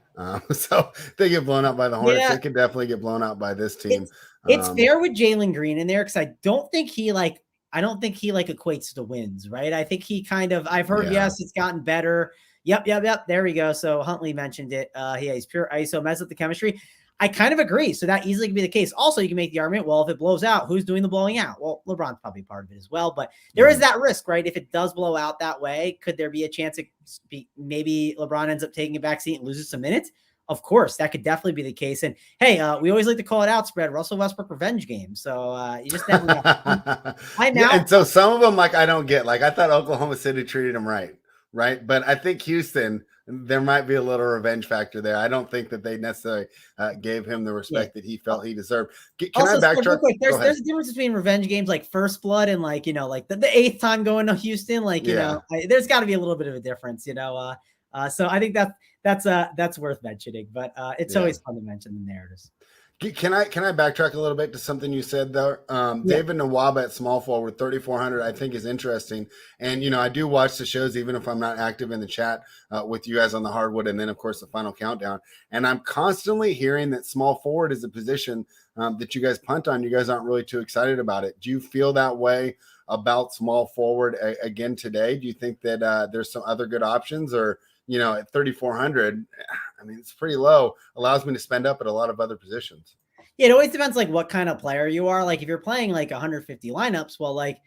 So they get blown out by the Hornets. Yeah. They could definitely get blown out by this team. It's fair with Jalen Green in there because I don't think he equates to wins, right? I think he kind of, I've heard, yes, it's gotten better. Yep. There we go. So Huntley mentioned it. He's pure ISO, mess up the chemistry. I kind of agree. So that easily could be the case. Also, you can make the argument, well, if it blows out, who's doing the blowing out? Well, LeBron's probably part of it as well, but there is that risk, right? If it does blow out that way, could there be a chance maybe LeBron ends up taking a backseat and loses some minutes? Of course, that could definitely be the case. And hey, we always like to call it out, Spread, Russell Westbrook revenge game. So you just never know. And so some of them, like, I don't get. Like, I thought Oklahoma City treated him right? But I think Houston, there might be a little revenge factor there. I don't think that they necessarily gave him the respect that he felt he deserved. Can also, I backtrack? There's a difference between revenge games like First Blood and like, like the 8th time going to Houston. Like, there's got to be a little bit of a difference, So I think that's worth mentioning, but it's always fun to mention the narratives. Can I backtrack a little bit to something you said there? David Nwaba at small forward, 3,400, I think is interesting. And, I do watch the shows, even if I'm not active in the chat with you guys on the hardwood. And then, of course, the final countdown. And I'm constantly hearing that small forward is a position that you guys punt on. You guys aren't really too excited about it. Do you feel that way about small forward again today? Do you think that there's some other good options, or, at 3,400, I mean, it's pretty low, allows me to spend up at a lot of other positions. Yeah, it always depends like what kind of player you are. Like if you're playing like 150 lineups, well, like,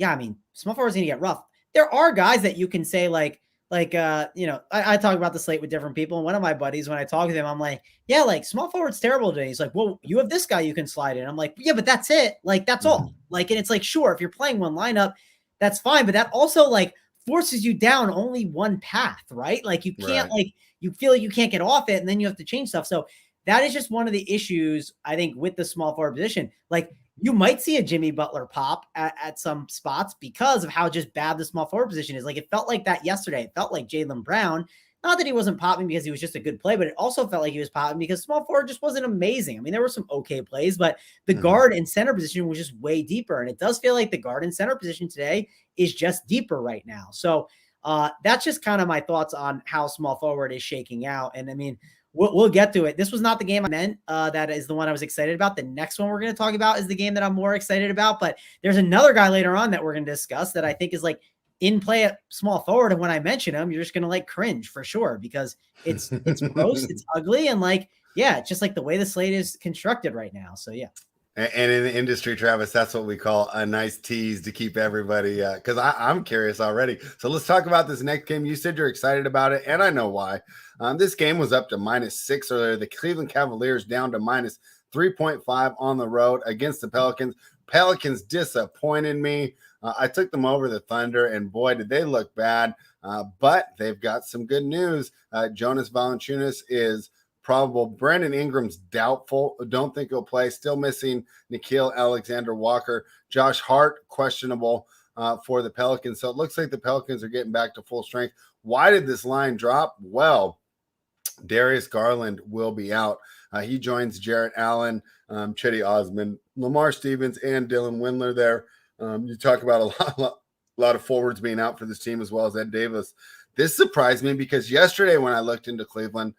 I mean, small forward is going to get rough. There are guys that you can say like, I talk about the slate with different people. And one of my buddies, when I talk to him, I'm like, yeah, like small forward's terrible today. He's like, well, you have this guy you can slide in. I'm like, yeah, but that's it. Like, that's all. Like, and it's like, sure, if you're playing one lineup, that's fine. But that also like forces you down only one path, right? Like you can't you feel like you can't get off it and then you have to change stuff. So that is just one of the issues, I think, with the small forward position. Like you might see a Jimmy Butler pop at some spots because of how just bad the small forward position is. Like it felt like that yesterday. It felt like Jaylen Brown. Not that he wasn't popping because he was just a good play, but it also felt like he was popping because small forward just wasn't amazing. I mean, there were some okay plays, but the guard and center position was just way deeper. And it does feel like the guard and center position today is just deeper right now. So that's just kind of my thoughts on how small forward is shaking out. And I mean, we'll get to it. This was not the game I meant. That is the one I was excited about. The next one we're going to talk about is the game that I'm more excited about. But there's another guy later on that we're going to discuss that I think is like in play at small forward. And when I mention him, you're just going to like cringe for sure, because it's gross, it's ugly. And like, yeah, it's just like the way the slate is constructed right now. So yeah. And in the industry, Travis, that's what we call a nice tease to keep everybody, because I'm curious already. So let's talk about this next game. You said you're excited about it, and I know why. This game was up to -6 earlier. The Cleveland Cavaliers down to -3.5 on the road against the Pelicans. Pelicans disappointed me. I took them over the Thunder, and boy, did they look bad. But they've got some good news. Jonas Valanciunas is probable. Brandon Ingram's doubtful. Don't think he'll play. Still missing Nickeil Alexander-Walker. Josh Hart, questionable for the Pelicans. So it looks like the Pelicans are getting back to full strength. Why did this line drop? Well, Darius Garland will be out. He joins Jarrett Allen, Chetty Osman, Lamar Stevens, and Dylan Windler there. You talk about a lot of forwards being out for this team, as well as Ed Davis. This surprised me because yesterday when I looked into Cleveland,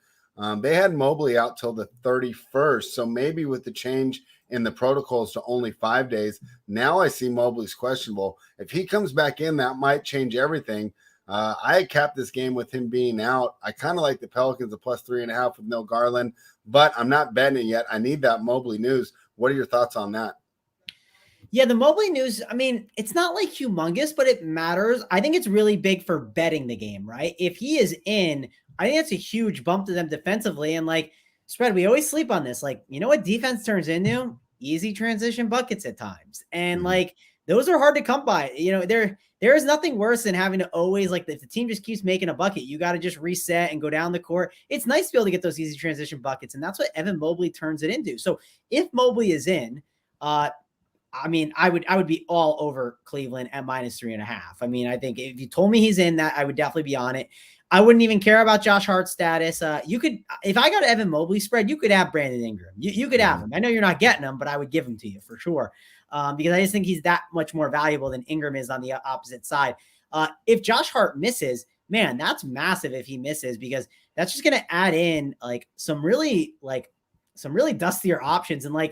they had Mobley out till the 31st. So maybe with the change in the protocols to only 5 days, now I see Mobley's questionable. If he comes back in, that might change everything. I capped this game with him being out. I kind of like the Pelicans at +3.5 with no Garland, but I'm not betting it yet. I need that Mobley news. What are your thoughts on that? Yeah, the Mobley news, I mean, it's not like humongous, but it matters. I think it's really big for betting the game, right? If he is in, I think that's a huge bump to them defensively. And like, Spread, we always sleep on this. Like, you know what defense turns into? Easy transition buckets at times. And like, those are hard to come by. There is nothing worse than having to always, like, if the team just keeps making a bucket, you got to just reset and go down the court. It's nice to be able to get those easy transition buckets. And that's what Evan Mobley turns it into. So if Mobley is in, I mean, I would be all over Cleveland at -3.5. I mean, I think if you told me he's in that, I would definitely be on it. I wouldn't even care about Josh Hart's status. You could, if I got Evan Mobley spread, you could have Brandon Ingram. You could have him. I know you're not getting him, but I would give him to you for sure. Because I just think he's that much more valuable than Ingram is on the opposite side. If Josh Hart misses, man, that's massive if he misses, because that's just going to add in some really dustier options. And I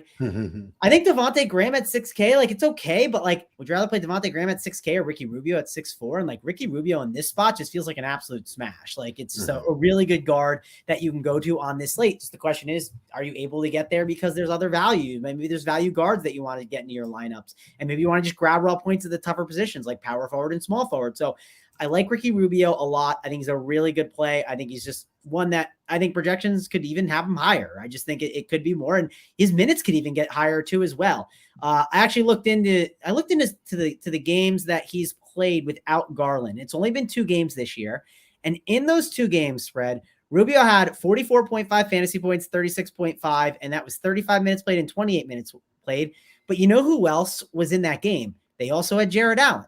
think Devontae Graham at 6K, it's okay, but would you rather play Devontae Graham at 6K or Ricky Rubio at 6'4"? And Ricky Rubio in this spot just feels like an absolute smash. It's just a really good guard that you can go to on this slate. Just the question is, are you able to get there because there's other value? Maybe there's value guards that you want to get into your lineups, and maybe you want to just grab raw points at the tougher positions like power forward and small forward. So I like Ricky Rubio a lot. I think he's a really good play. I think he's just one that I think projections could even have him higher. I just think it could be more, and his minutes could even get higher too as well. I actually looked into the games that he's played without Garland. It's only been 2 games this year, and in those 2 games spread, Rubio had 44.5 fantasy points, 36.5, and that was 35 minutes played and 28 minutes played. But you know who else was in that game? They also had Jared Allen.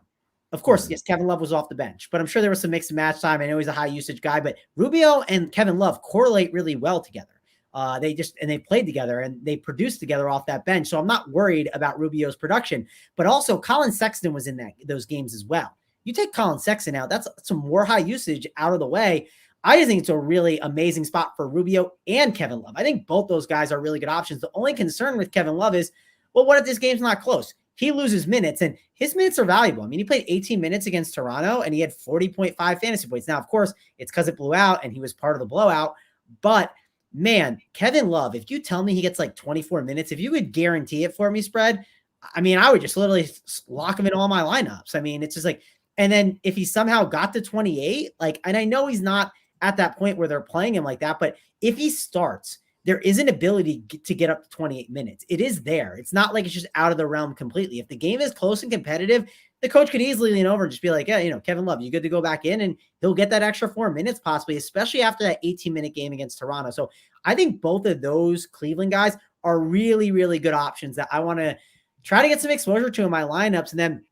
Of course, yes, Kevin Love was off the bench, but I'm sure there was some mix and match time. I know he's a high usage guy, but Rubio and Kevin Love correlate really well together. They played together and they produced together off that bench. So I'm not worried about Rubio's production, but also Colin Sexton was in those games as well. You take Colin Sexton out, that's some more high usage out of the way. I just think it's a really amazing spot for Rubio and Kevin Love. I think both those guys are really good options. The only concern with Kevin Love is, well, what if this game's not close? He loses minutes, and his minutes are valuable. I mean, he played 18 minutes against Toronto, and he had 40.5 fantasy points. Now, of course, it's because it blew out, and he was part of the blowout. But, man, Kevin Love, if you tell me he gets 24 minutes, if you could guarantee it for me, spread, I mean, I would just literally lock him in all my lineups. I mean, it's just and then if he somehow got to 28, and I know he's not at that point where they're playing him like that, but if he starts, there is an ability to get up to 28 minutes. It is there. It's not like it's just out of the realm completely. If the game is close and competitive, the coach could easily lean over and just be like, yeah, Kevin Love, you good to go back in? And he'll get that extra 4 minutes possibly, especially after that 18-minute game against Toronto. So I think both of those Cleveland guys are really, really good options that I want to try to get some exposure to in my lineups. And then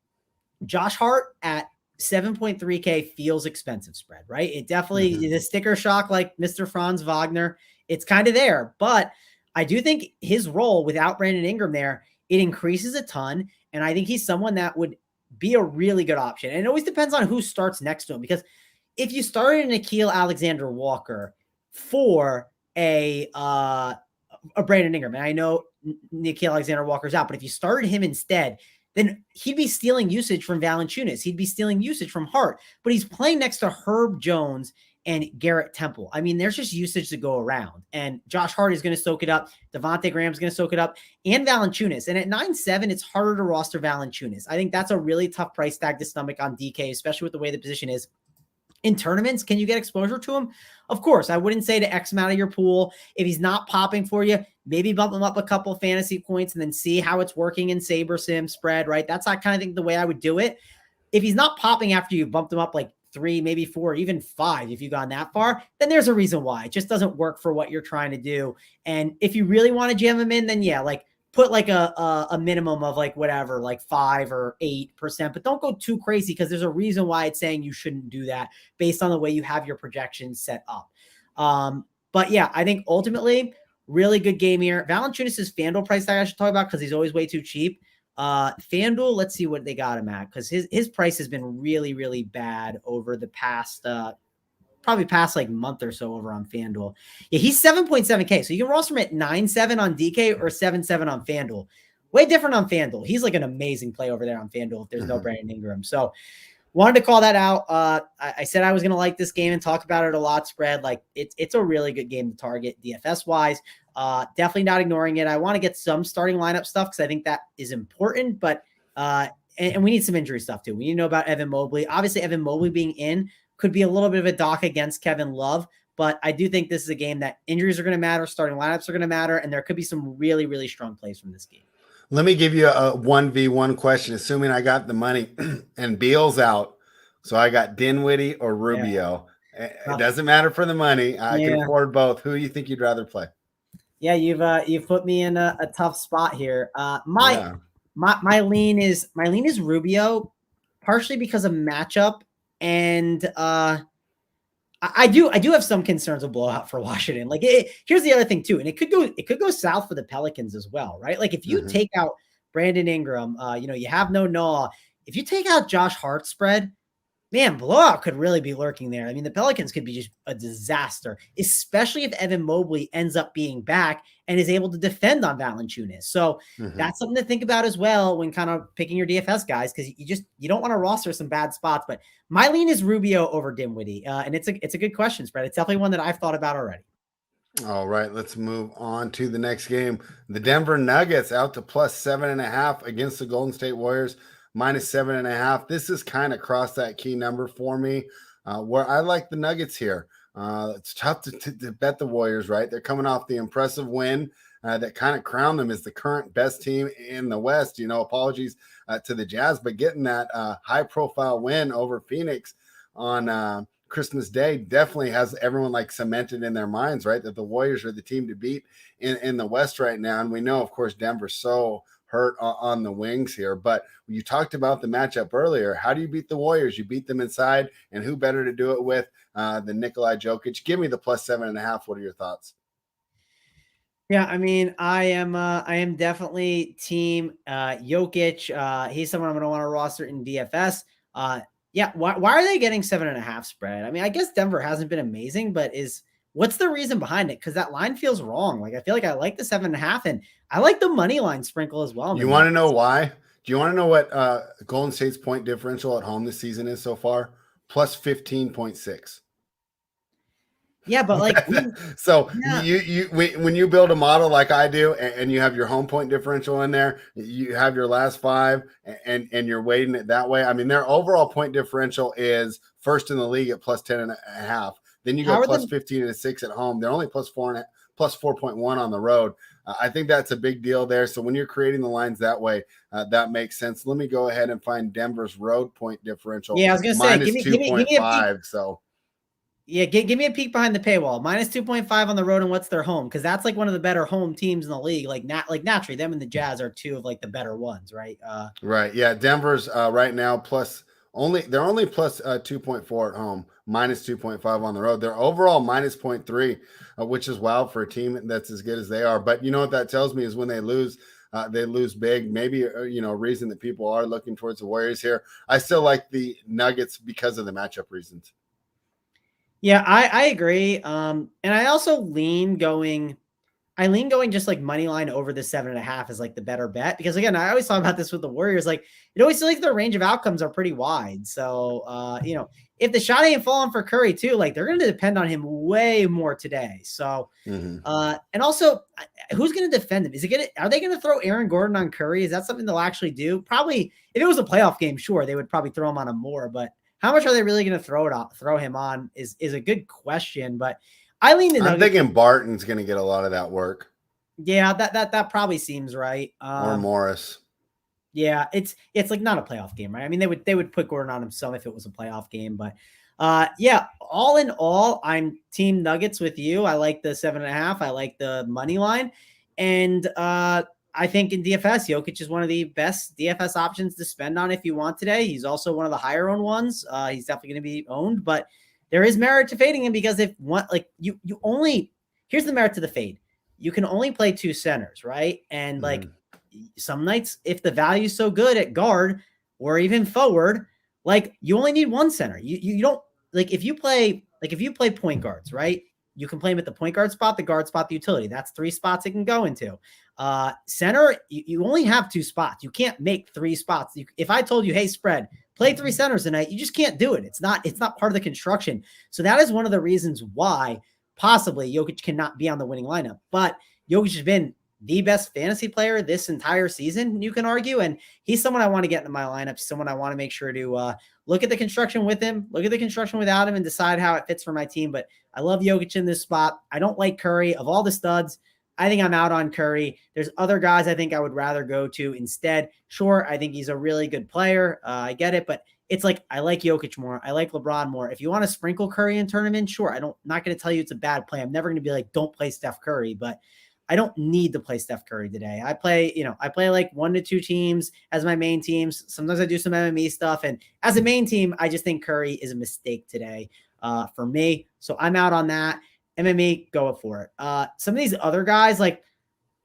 Josh Hart at 7.3K feels expensive spread, right? It definitely is a sticker shock like Mr. Franz Wagner. It's kind of there, but I do think his role without Brandon Ingram there, it increases a ton. And I think he's someone that would be a really good option. And it always depends on who starts next to him, because if you started Nickeil Alexander-Walker for a Brandon Ingram, and I know Nickeil Alexander-Walker's out, but if you started him instead, then he'd be stealing usage from Valanciunas. He'd be stealing usage from Hart, but he's playing next to Herb Jones and Garrett Temple. I mean, there's just usage to go around, and Josh Hart is going to soak it up. Devontae Graham's going to soak it up, and Valanciunas. And at 9.7, it's harder to roster Valanciunas. I think that's a really tough price tag to stomach on DK, especially with the way the position is. In tournaments, can you get exposure to him? Of course. I wouldn't say to X him out of your pool. If he's not popping for you, maybe bump him up a couple fantasy points and then see how it's working in Saber Sim spread, right? That's I kind of think the way I would do it. If he's not popping after you bumped him up 3, maybe 4, even 5, if you've gone that far, then there's a reason why. It just doesn't work for what you're trying to do. And if you really want to jam him in, then yeah, put a minimum of 5 or 8%, but don't go too crazy, because there's a reason why it's saying you shouldn't do that based on the way you have your projections set up. But yeah, I think ultimately really good game here. Valanciunas' FanDuel price tag I should talk about, because he's always way too cheap. FanDuel, let's see what they got him at, because his price has been really, really bad over the past month or so over on FanDuel. Yeah, he's 7.7K. So you can roster him at 9.7 on DK or 7.7 on FanDuel. Way different on FanDuel. He's an amazing play over there on FanDuel if there's no Brandon Ingram. So wanted to call that out. I said I was going to like this game and talk about it a lot spread. It's a really good game to target DFS wise. Definitely not ignoring it. I want to get some starting lineup stuff because I think that is important, but and we need some injury stuff too. We need to know about Evan Mobley. Obviously, Evan Mobley being in could be a little bit of a dock against Kevin Love, but I do think this is a game that injuries are going to matter, starting lineups are going to matter, and there could be some really, really strong plays from this game. Let me give you a 1v1 question, assuming I got the money and Beal's out. So I got Dinwiddie or Rubio. Yeah. It doesn't matter for the money. I can afford both. Who do you think you'd rather play? Yeah, you've put me in a tough spot here. My lean is Rubio, partially because of matchup, and I I do have some concerns of blowout for Washington. Like, here's the other thing too, and it could go south for the Pelicans as well, right? Like, if you take out Brandon Ingram, you have no Noah. If you take out Josh Hart's spread, man, blowout could really be lurking there. I mean, the Pelicans could be just a disaster, especially if Evan Mobley ends up being back and is able to defend on Valanciunas. So that's something to think about as well when kind of picking your DFS guys, because you don't want to roster some bad spots. But my lean is Rubio over Dinwiddie, and it's a good question spread. It's definitely one that I've thought about already. All right, let's move on to the next game. The Denver Nuggets out to +7.5 against the Golden State Warriors. -7.5. This is kind of crossed that key number for me, where I like the Nuggets here. It's tough to bet the Warriors, right? They're coming off the impressive win that kind of crowned them as the current best team in the West. Apologies to the Jazz, but getting that high-profile win over Phoenix on Christmas Day definitely has everyone like cemented in their minds, right? That the Warriors are the team to beat in the West right now. And we know, of course, Denver's so hurt on the wings here, but you talked about the matchup earlier. How do you beat the Warriors? You beat them inside, and who better to do it with than Nikola Jokic? Give me the +7.5. What are your thoughts? Yeah, I mean, I am definitely team Jokic. He's someone I'm going to want to roster in DFS. Yeah, why are they getting 7.5 spread? I mean, I guess Denver hasn't been amazing, but what's the reason behind it? Because that line feels wrong. Like, I feel like I like the 7.5, and I like the money line sprinkle as well. You want to know why? Do you want to know what Golden State's point differential at home this season is so far? +15.6. Yeah, but like, when you build a model like I do, and you have your home point differential in there, you have your last five, and you're weighting it that way. I mean, their overall point differential is first in the league at +10.5. Then you go +15.6 at home. They're only +4.1 on the road. I think that's a big deal there. So when you're creating the lines that way, that makes sense. Let me go ahead and find Denver's road point differential. Yeah, I was going to say, give me -2.5. So. Yeah, give me a peek behind the paywall. -2.5 on the road, and what's their home? Because that's like one of the better home teams in the league. Like naturally, them and the Jazz are two of like the better ones, right? Right. Yeah, Denver's right now they're only +2.4 at home, -2.5 on the road. They're overall -0.3, which is wild for a team that's as good as they are. But you know what that tells me is when they lose big. Maybe a reason that people are looking towards the Warriors here. I still like the Nuggets because of the matchup reasons. Yeah, I agree. And I also lean going just like money line over the 7.5 is like the better bet, because again, I always thought about this with the Warriors. Like, it always feels like their range of outcomes are pretty wide. So, if the shot ain't falling for Curry too, like they're going to depend on him way more today. So, and also, who's going to defend him? Are they going to throw Aaron Gordon on Curry? Is that something they'll actually do? Probably. If it was a playoff game, sure, they would probably throw him on him more, but how much are they really going to throw him on is a good question, but I lean the I'm thinking Barton's going to get a lot of that work. Yeah, that probably seems right. Or Morris. Yeah, it's like not a playoff game, right? I mean, they would put Gordon on himself if it was a playoff game, but yeah, all in all, I'm team Nuggets with you. I like the 7.5. I like the money line, and I think in DFS, Jokic is one of the best DFS options to spend on if you want today. He's also one of the higher owned ones. He's definitely going to be owned, but there is merit to fading him, because here's the merit to the fade. You can only play two centers, right? And like some nights, if the value is so good at guard or even forward, like you only need one center. You don't like if you play point guards, right? You can play him at the point guard spot, the guard spot, the utility. That's 3 spots it can go into. Center, you only have 2 spots. You can't make 3 spots. If I told you, hey, spread, play 3 centers tonight, you just can't do it. It's not part of the construction. So that is one of the reasons why possibly Jokic cannot be on the winning lineup. But Jokic has been the best fantasy player this entire season, you can argue. And he's someone I want to get into my lineup, someone I want to make sure to look at the construction with him, look at the construction without him, and decide how it fits for my team. But I love Jokic in this spot. I don't like Curry. Of all the studs, I think I'm out on Curry. There's other guys I think I would rather go to instead. Sure, I think he's a really good player. I get it, but it's like I like Jokic more. I like LeBron more. If you want to sprinkle Curry and turn him in, sure. Not going to tell you it's a bad play. I'm never going to be like, don't play Steph Curry, but I don't need to play Steph Curry today. I play like 1 to 2 teams as my main teams. Sometimes I do some MME stuff. And as a main team, I just think Curry is a mistake today. for me. So I'm out on that. MMA, go for it. Some of these other guys like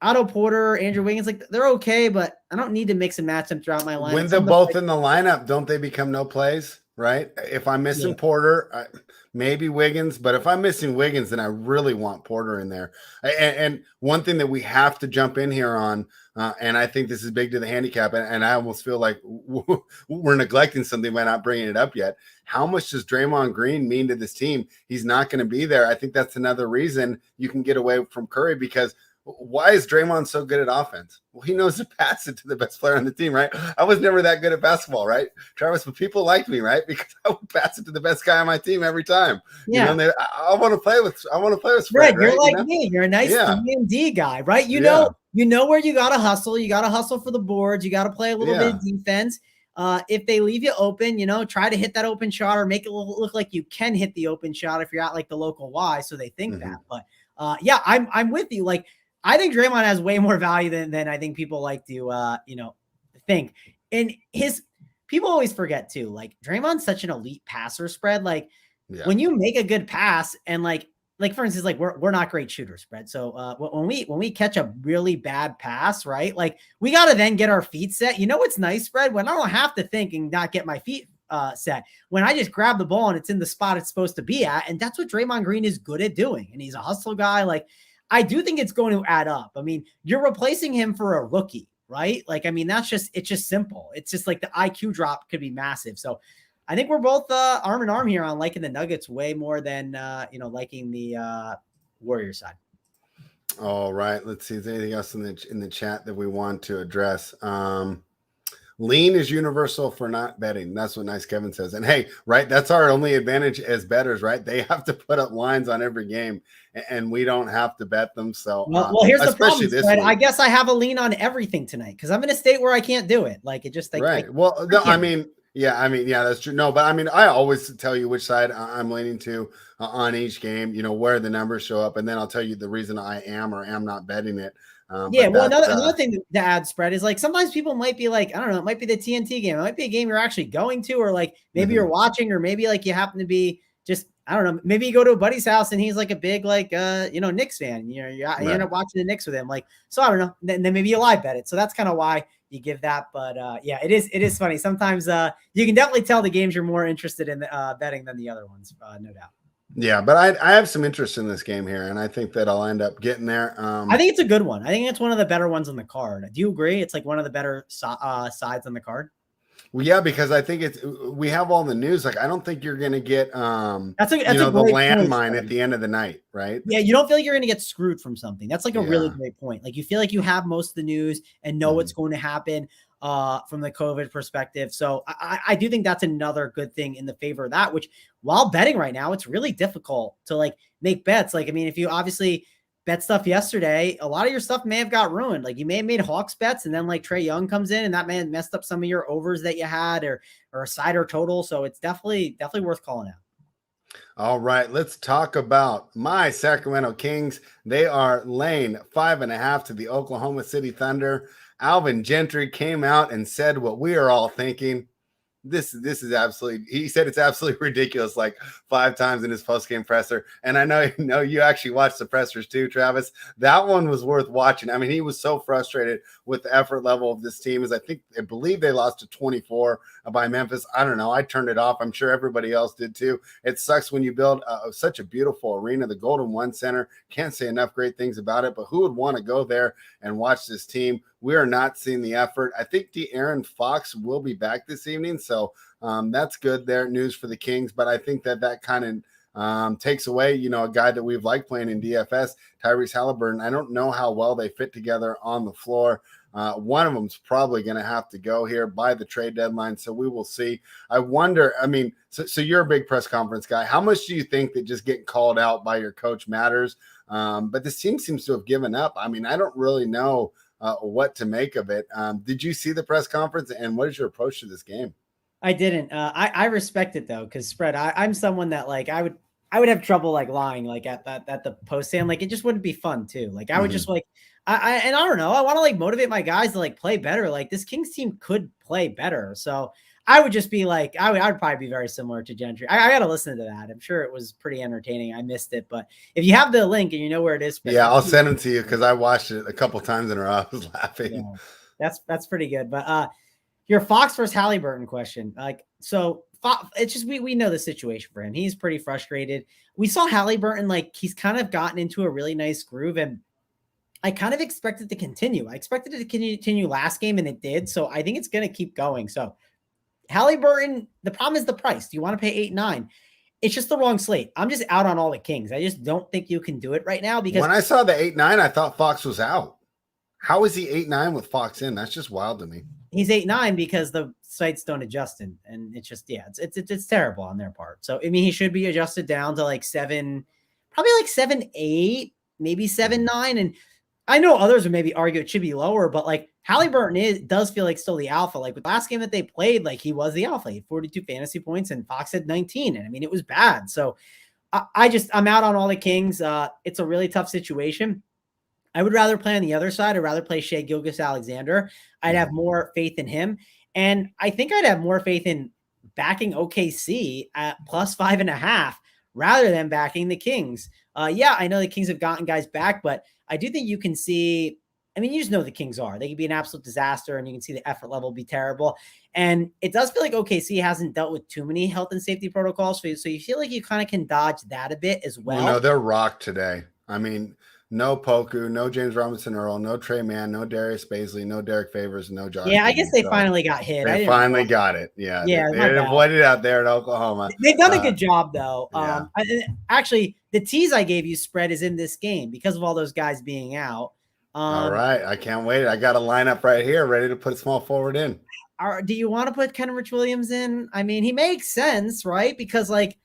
Otto Porter, Andrew Wiggins, like they're okay, but I don't need to mix and match them throughout my lineup. When they're both in the lineup, don't they become no plays, right? If I'm missing Porter, maybe Wiggins, but if I'm missing Wiggins, then I really want Porter in there. And one thing that we have to jump in here on, and I think this is big to the handicap, and I almost feel like we're neglecting something by not bringing it up yet. How much does Draymond Green mean to this team? He's not going to be there. I think that's another reason you can get away from Curry, because why is Draymond so good at offense? Well, he knows to pass it to the best player on the team, right? I was never that good at basketball, right, Travis? But people liked me, right? Because I would pass it to the best guy on my team every time. Yeah, you know, I want to play with. Fred, you're like me. You're a nice D&D guy, right? You know where you got to hustle. You got to hustle for the boards. You got to play a little bit of defense. If they leave you open, try to hit that open shot or make it look like you can hit the open shot if you're at like the local Y, so they think that. But I'm with you. Like, I think Draymond has way more value than I think people like to, think. And people always forget too, like Draymond's such an elite passer spread. Like when you make a good pass and like for instance, like we're not great shooters spread. So when we catch a really bad pass, right? Like we got to then get our feet set. What's nice spread when I don't have to think and not get my feet set. When I just grab the ball and it's in the spot it's supposed to be at. And that's what Draymond Green is good at doing. And he's a hustle guy. Like, I do think it's going to add up. I mean, you're replacing him for a rookie, right? Like, I mean, it's just simple. It's just like the IQ drop could be massive. So I think we're both arm in arm here on liking the Nuggets way more than, liking the Warriors side. All right. Let's see. Is there anything else in the chat that we want to address? Lean is universal for not betting. That's what Nice Kevin says. And hey, right, that's our only advantage as bettors, right? They have to put up lines on every game, and we don't have to bet them. So, well, here's the problem, Fred. I guess I have a lean on everything tonight because I'm in a state where I can't do it. Like, it just right. That's true. No, but I mean, I always tell you which side I'm leaning to on each game. Where the numbers show up, and then I'll tell you the reason I am or am not betting it. Another thing to add spread is like sometimes people might be like, I don't know, it might be the TNT game. It might be a game you're actually going to, or like maybe you're watching, or maybe like you happen to be just, I don't know, maybe you go to a buddy's house and he's like a big, like, Knicks fan. You end up watching the Knicks with him. Like, so I don't know. Then maybe you live bet it. So that's kind of why you give that. But it is funny. Sometimes you can definitely tell the games you're more interested in betting than the other ones, no doubt. Yeah, but I have some interest in this game here, and I think that I'll end up getting there. I think it's a good one. I think it's one of the better ones on the card. Do you agree? It's like one of the better sides on the card. Well, yeah, because I think we have all the news. Like, I don't think you're going to get the landmine at the end of the night, right? Yeah, you don't feel like you're going to get screwed from something. That's like a really great point. Like, you feel like you have most of the news and know what's going to happen from the COVID perspective. So I do think that's another good thing in the favor of that, which while betting right now, it's really difficult to like make bets. Like, I mean, if you obviously bet stuff yesterday, a lot of your stuff may have got ruined. Like, you may have made Hawks bets and then like Trae Young comes in and that man messed up some of your overs that you had or a side or total. So it's definitely worth calling out. All right, let's talk about my Sacramento Kings. They are laying 5.5 to the Oklahoma City Thunder. Alvin Gentry came out and said what we are all thinking. This is absolutely, he said it's absolutely ridiculous like 5 times in his post-game presser. And I know you actually watched the pressers too, Travis. That one was worth watching. I mean, he was so frustrated with the effort level of this team. I believe they lost to 24 by Memphis. I don't know. I turned it off. I'm sure everybody else did too. It sucks when you build such a beautiful arena, the Golden One Center. Can't say enough great things about it, but who would want to go there and watch this team? We are not seeing the effort. I think De'Aaron Fox will be back this evening, so that's good there. News for the Kings, but I think that kind of takes away, a guy that we've liked playing in DFS, Tyrese Halliburton. I don't know how well they fit together on the floor. One of them's probably going to have to go here by the trade deadline, so we will see. I wonder, I mean, so you're a big press conference guy. How much do you think that just getting called out by your coach matters? But this team seems to have given up. I mean, I don't really know what to make of it. Did you see the press conference, and what is your approach to this game? I didn't. I respect it though, because spread. I'm someone that like I would have trouble like lying like at the post stand. Like, it just wouldn't be fun too. Like, I would just like I don't know. I want to like motivate my guys to like play better. Like, this Kings team could play better. So I would just be like, I would probably be very similar to Gentry. I got to listen to that. I'm sure it was pretty entertaining. I missed it, but if you have the link and you know where it is, yeah, I'll send them to you because I watched it a couple times in a row. I was laughing. Yeah, that's pretty good. But your Fox versus Halliburton question, like, so it's just we know the situation for him. He's pretty frustrated. We saw Halliburton, like, he's kind of gotten into a really nice groove, and I kind of expected to continue. I expected it to continue last game, and it did. So I think it's going to keep going. So Halliburton, the problem is the price. Do you want to pay 8-9? It's just the wrong slate. I'm just out on all the Kings. I just don't think you can do it right now because when I saw the 8-9, I thought Fox was out. How is he 8-9 with Fox in? That's just wild to me. He's 8-9 because the sites don't adjust, and it's just, yeah, it's terrible on their part. So I mean, he should be adjusted down to like 7, probably like 7-8, maybe 7-9. And I know others would maybe argue it should be lower, but like Halliburton does feel like still the alpha. Like with the last game that they played, like he was the alpha. He had 42 fantasy points and Fox had 19. And I mean, it was bad. So I'm out on all the Kings. It's a really tough situation. I would rather play on the other side. I'd rather play Shai Gilgeous-Alexander. I'd have more faith in him. And I think I'd have more faith in backing OKC at +5.5 rather than backing the Kings. Yeah, I know the Kings have gotten guys back, but I do think you can see, I mean, you just know the Kings are. They can be an absolute disaster, and you can see the effort level be terrible. And it does feel like OKC hasn't dealt with too many health and safety protocols for you. So you feel like you kind of can dodge that a bit as well. No, they're rocked today. I mean, no Poku, no James Robinson Earl, no Trey Mann, no Darius Baisley, no Derek Favors, no Josh. Yeah, I guess they finally got hit. They finally got it. Yeah, they avoided out there in Oklahoma. They've done a good job, though. Yeah. Actually, the tease I gave you spread is in this game because of all those guys being out. All right, I can't wait. I got a lineup right here ready to put a small forward in. Do you want to put Kenrich Williams in? I mean, he makes sense, right? Because, like,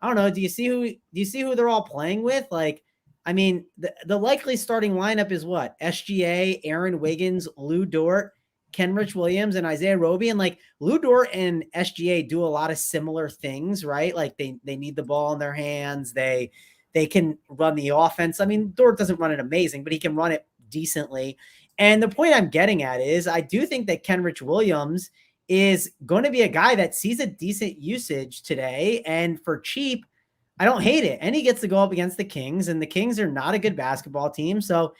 I don't know. Do you see who they're all playing with? Like, I mean, the likely starting lineup is what? SGA, Aaron Wiggins, Lou Dort, Kenrich Williams, and Isaiah Roby. And like Lou Dort and SGA do a lot of similar things, right? Like they need the ball in their hands. They can run the offense. I mean, Dort doesn't run it amazing, but he can run it decently. And the point I'm getting at is I do think that Kenrich Williams is going to be a guy that sees a decent usage today. And for cheap, I don't hate it. And he gets to go up against the Kings, and the Kings are not a good basketball team. So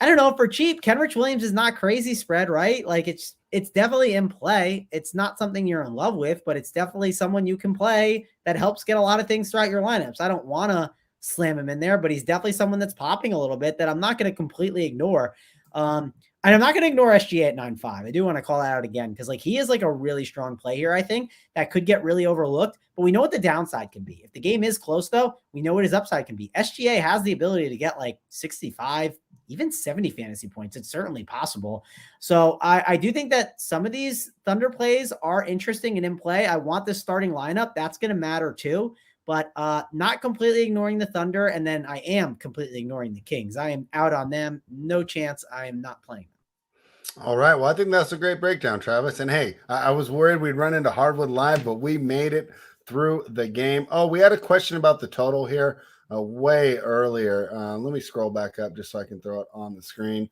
I don't know, for cheap, Kenrich Williams is not crazy spread, right? Like it's definitely in play. It's not something you're in love with, but it's definitely someone you can play that helps get a lot of things throughout your lineups. I don't want to slam him in there, but he's definitely someone that's popping a little bit that I'm not going to completely ignore. And I'm not going to ignore SGA at 9.5. I do want to call that out again because like he is like a really strong play here, I think, that could get really overlooked. But we know what the downside can be. If the game is close, though, we know what his upside can be. SGA has the ability to get like 65, even 70 fantasy points. It's certainly possible. So I do think that some of these Thunder plays are interesting and in play. I want this starting lineup. That's going to matter too. But not completely ignoring the Thunder, and then I am completely ignoring the Kings. I am out on them. No chance I am not playing them. All right. Well, I think that's a great breakdown, Travis. And hey, I was worried we'd run into Hardwood Live, but we made it through the game. Oh, we had a question about the total here way earlier. Let me scroll back up just so I can throw it on the screen.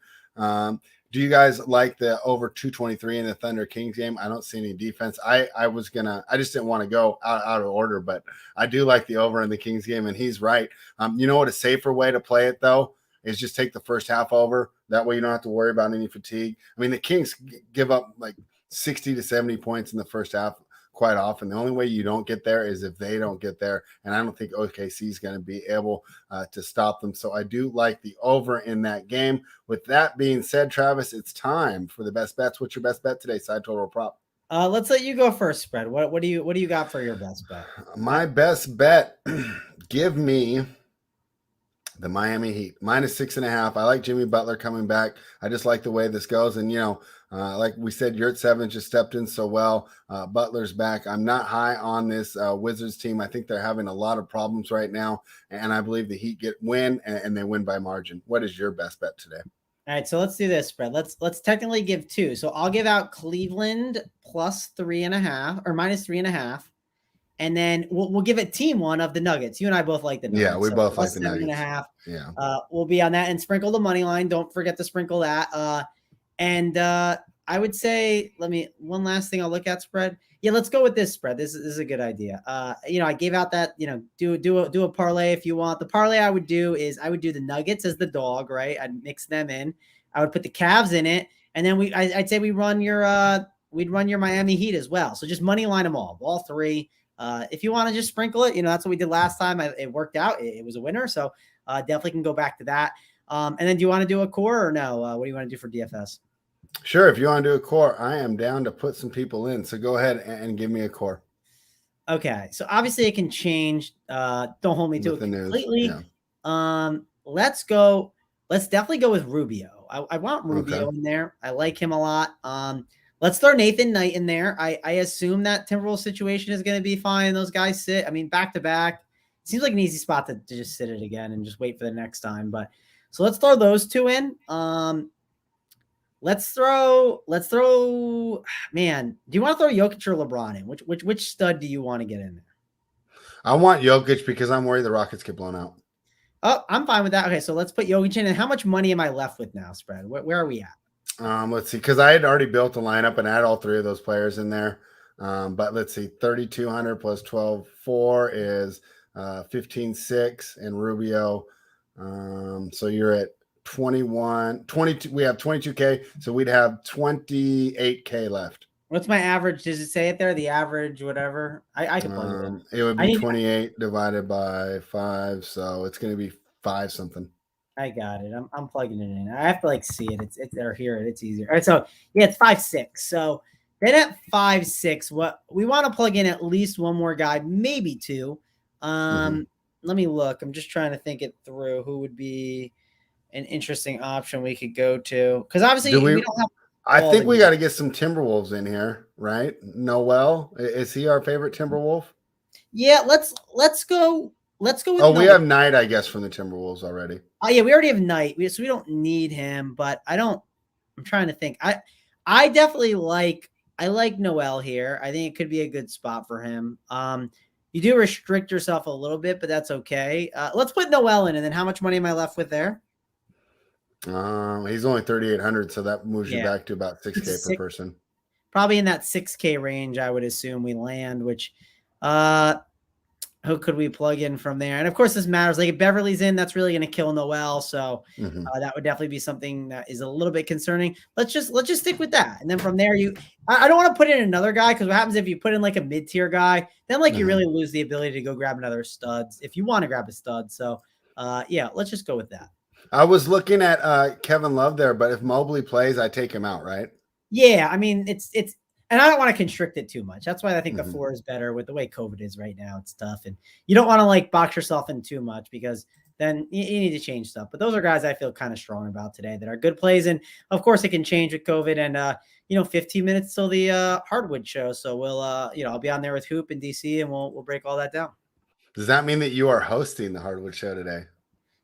Do you guys like the over 223 in the Thunder Kings game? I don't see any defense. I just didn't want to go out of order, but I do like the over in the Kings game, and he's right. You know what a safer way to play it, though, is just take the first half over. That way you don't have to worry about any fatigue. I mean, the Kings give up like 60 to 70 points in the first half quite often. The only way you don't get there is if they don't get there, and I don't think OKC is going to be able to stop them. So I do like the over in that game. With that being said, Travis, it's time for the best bets. What's your best bet today, side total or prop? Let's let you go first, Spread. What do you got for your best bet? My best bet, give me the Miami Heat -6.5. I like Jimmy Butler coming back. I just like the way this goes. And, like we said, Yurt 7 just stepped in so well. Butler's back. I'm not high on this Wizards team. I think they're having a lot of problems right now. And I believe the Heat win and they win by margin. What is your best bet today? All right, so let's do this, Spread. Let's technically give two. So I'll give out Cleveland +3.5 or -3.5. And then we'll give it team one of the Nuggets. You and I both like the Nuggets. Yeah, we both like the Nuggets. 7.5. Yeah. We'll be on that and sprinkle the money line. Don't forget to sprinkle that. And I would say, one last thing I'll look at, Spread. Yeah, let's go with this spread. This is a good idea. I gave out that, do a parlay if you want. The parlay I would do is I would do the Nuggets as the dog, right? I'd mix them in. I would put the Cavs in it, and then I'd say we'd run your Miami Heat as well. So just money line them all three. If you want to just sprinkle it, that's what we did last time. It worked out. It was a winner. So definitely can go back to that. And then do you want to do a core or no? What do you want to do for DFS? Sure. If you want to do a core, I am down to put some people in. So go ahead and give me a core. Okay. So obviously it can change. Don't hold me to it completely. Yeah. Let's definitely go with Rubio. I want Rubio in there. I like him a lot. Let's throw Nathan Knight in there. I assume that Timberwolves situation is going to be fine. Those guys sit. I mean, back to back. Seems like an easy spot to just sit it again and just wait for the next time. But so let's throw those two in. Let's throw, man, do you want to throw Jokic or LeBron in? Which stud do you want to get in there? I want Jokic because I'm worried the Rockets get blown out. Oh, I'm fine with that. Okay, so let's put Jokic in. And how much money am I left with now, spread? Where are we at? Let's see, because I had already built a lineup and had all three of those players in there. But let's see, 3,200 plus 12.4 is 15.6 and Rubio. So you're at 22. We have 22K, so we'd have 28K left. What's my average? Does it say it there? The average, whatever. I can plug it in. It would be 28 divided by 5, so it's going to be 5 something. I got it. I'm plugging it in. I have to see it. It's or hear it. It's easier. All right, so yeah, it's 5.6. So then at 5.6, what we want to plug in at least one more guy, maybe two. Let me look. I'm just trying to think it through. Who would be an interesting option we could go to? Because obviously we don't have. I think we got to get some Timberwolves in here, right? Noel, is he our favorite Timberwolf? Yeah, let's go. Let's go with we have Knight, I guess, from the Timberwolves already. Oh yeah, we already have Knight, so we don't need him. But I'm trying to think. I definitely like Noel here. I think it could be a good spot for him. You do restrict yourself a little bit, but that's okay. Let's put Noel in, and then how much money am I left with there? He's only 3,800, so that moves you back to about 6K per person. Probably in that 6K range, I would assume we land. Which, who could we plug in from there? And of course, this matters. Like if Beverly's in, that's really going to kill Noel. So that would definitely be something that is a little bit concerning. Let's just stick with that. And then from there, I don't want to put in another guy because what happens if you put in like a mid-tier guy, then you really lose the ability to go grab another studs if you want to grab a stud. So yeah, let's just go with that. I was looking at Kevin Love there, but if Mobley plays, I take him out, right? Yeah, I mean it's and I don't want to constrict it too much. That's why I think the 4 is better with the way COVID is right now. It's tough. And you don't want to box yourself in too much because then you need to change stuff. But those are guys I feel kind of strong about today that are good plays. And of course it can change with COVID and 15 minutes till the hardwood show. So we'll I'll be on there with Hoop in DC and we'll break all that down. Does that mean that you are hosting the hardwood show today?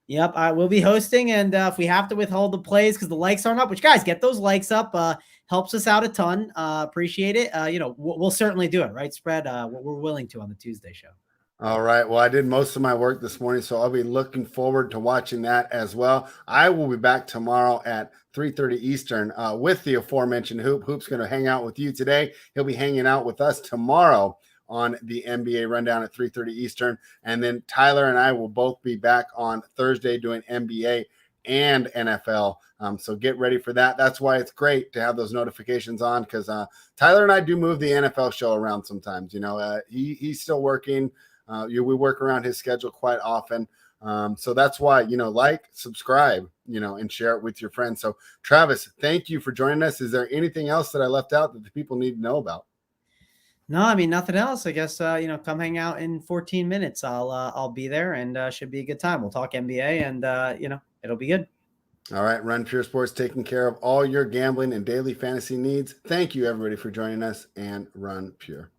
Yep, I will be hosting, and if we have to withhold the plays because the likes aren't up, which guys, get those likes up, helps us out a ton. Appreciate it. We'll certainly do it, right? Spread. We're willing to on the Tuesday show. All right. Well, I did most of my work this morning, so I'll be looking forward to watching that as well. I will be back tomorrow at 3:30 Eastern with the aforementioned Hoop. Hoop's going to hang out with you today. He'll be hanging out with us tomorrow on the NBA Rundown at 3:30 Eastern. And then Tyler and I will both be back on Thursday doing NBA and NFL. So get ready for that. That's why it's great to have those notifications on because Tyler and I do move the NFL show around sometimes. He's still working. We work around his schedule quite often. So that's why, subscribe, and share it with your friends. So Travis, thank you for joining us. Is there anything else that I left out that the people need to know about? No, I mean, nothing else. I guess, come hang out in 14 minutes. I'll be there and should be a good time. We'll talk NBA and, it'll be good. All right. Run Pure Sports, taking care of all your gambling and daily fantasy needs. Thank you, everybody, for joining us, and Run Pure.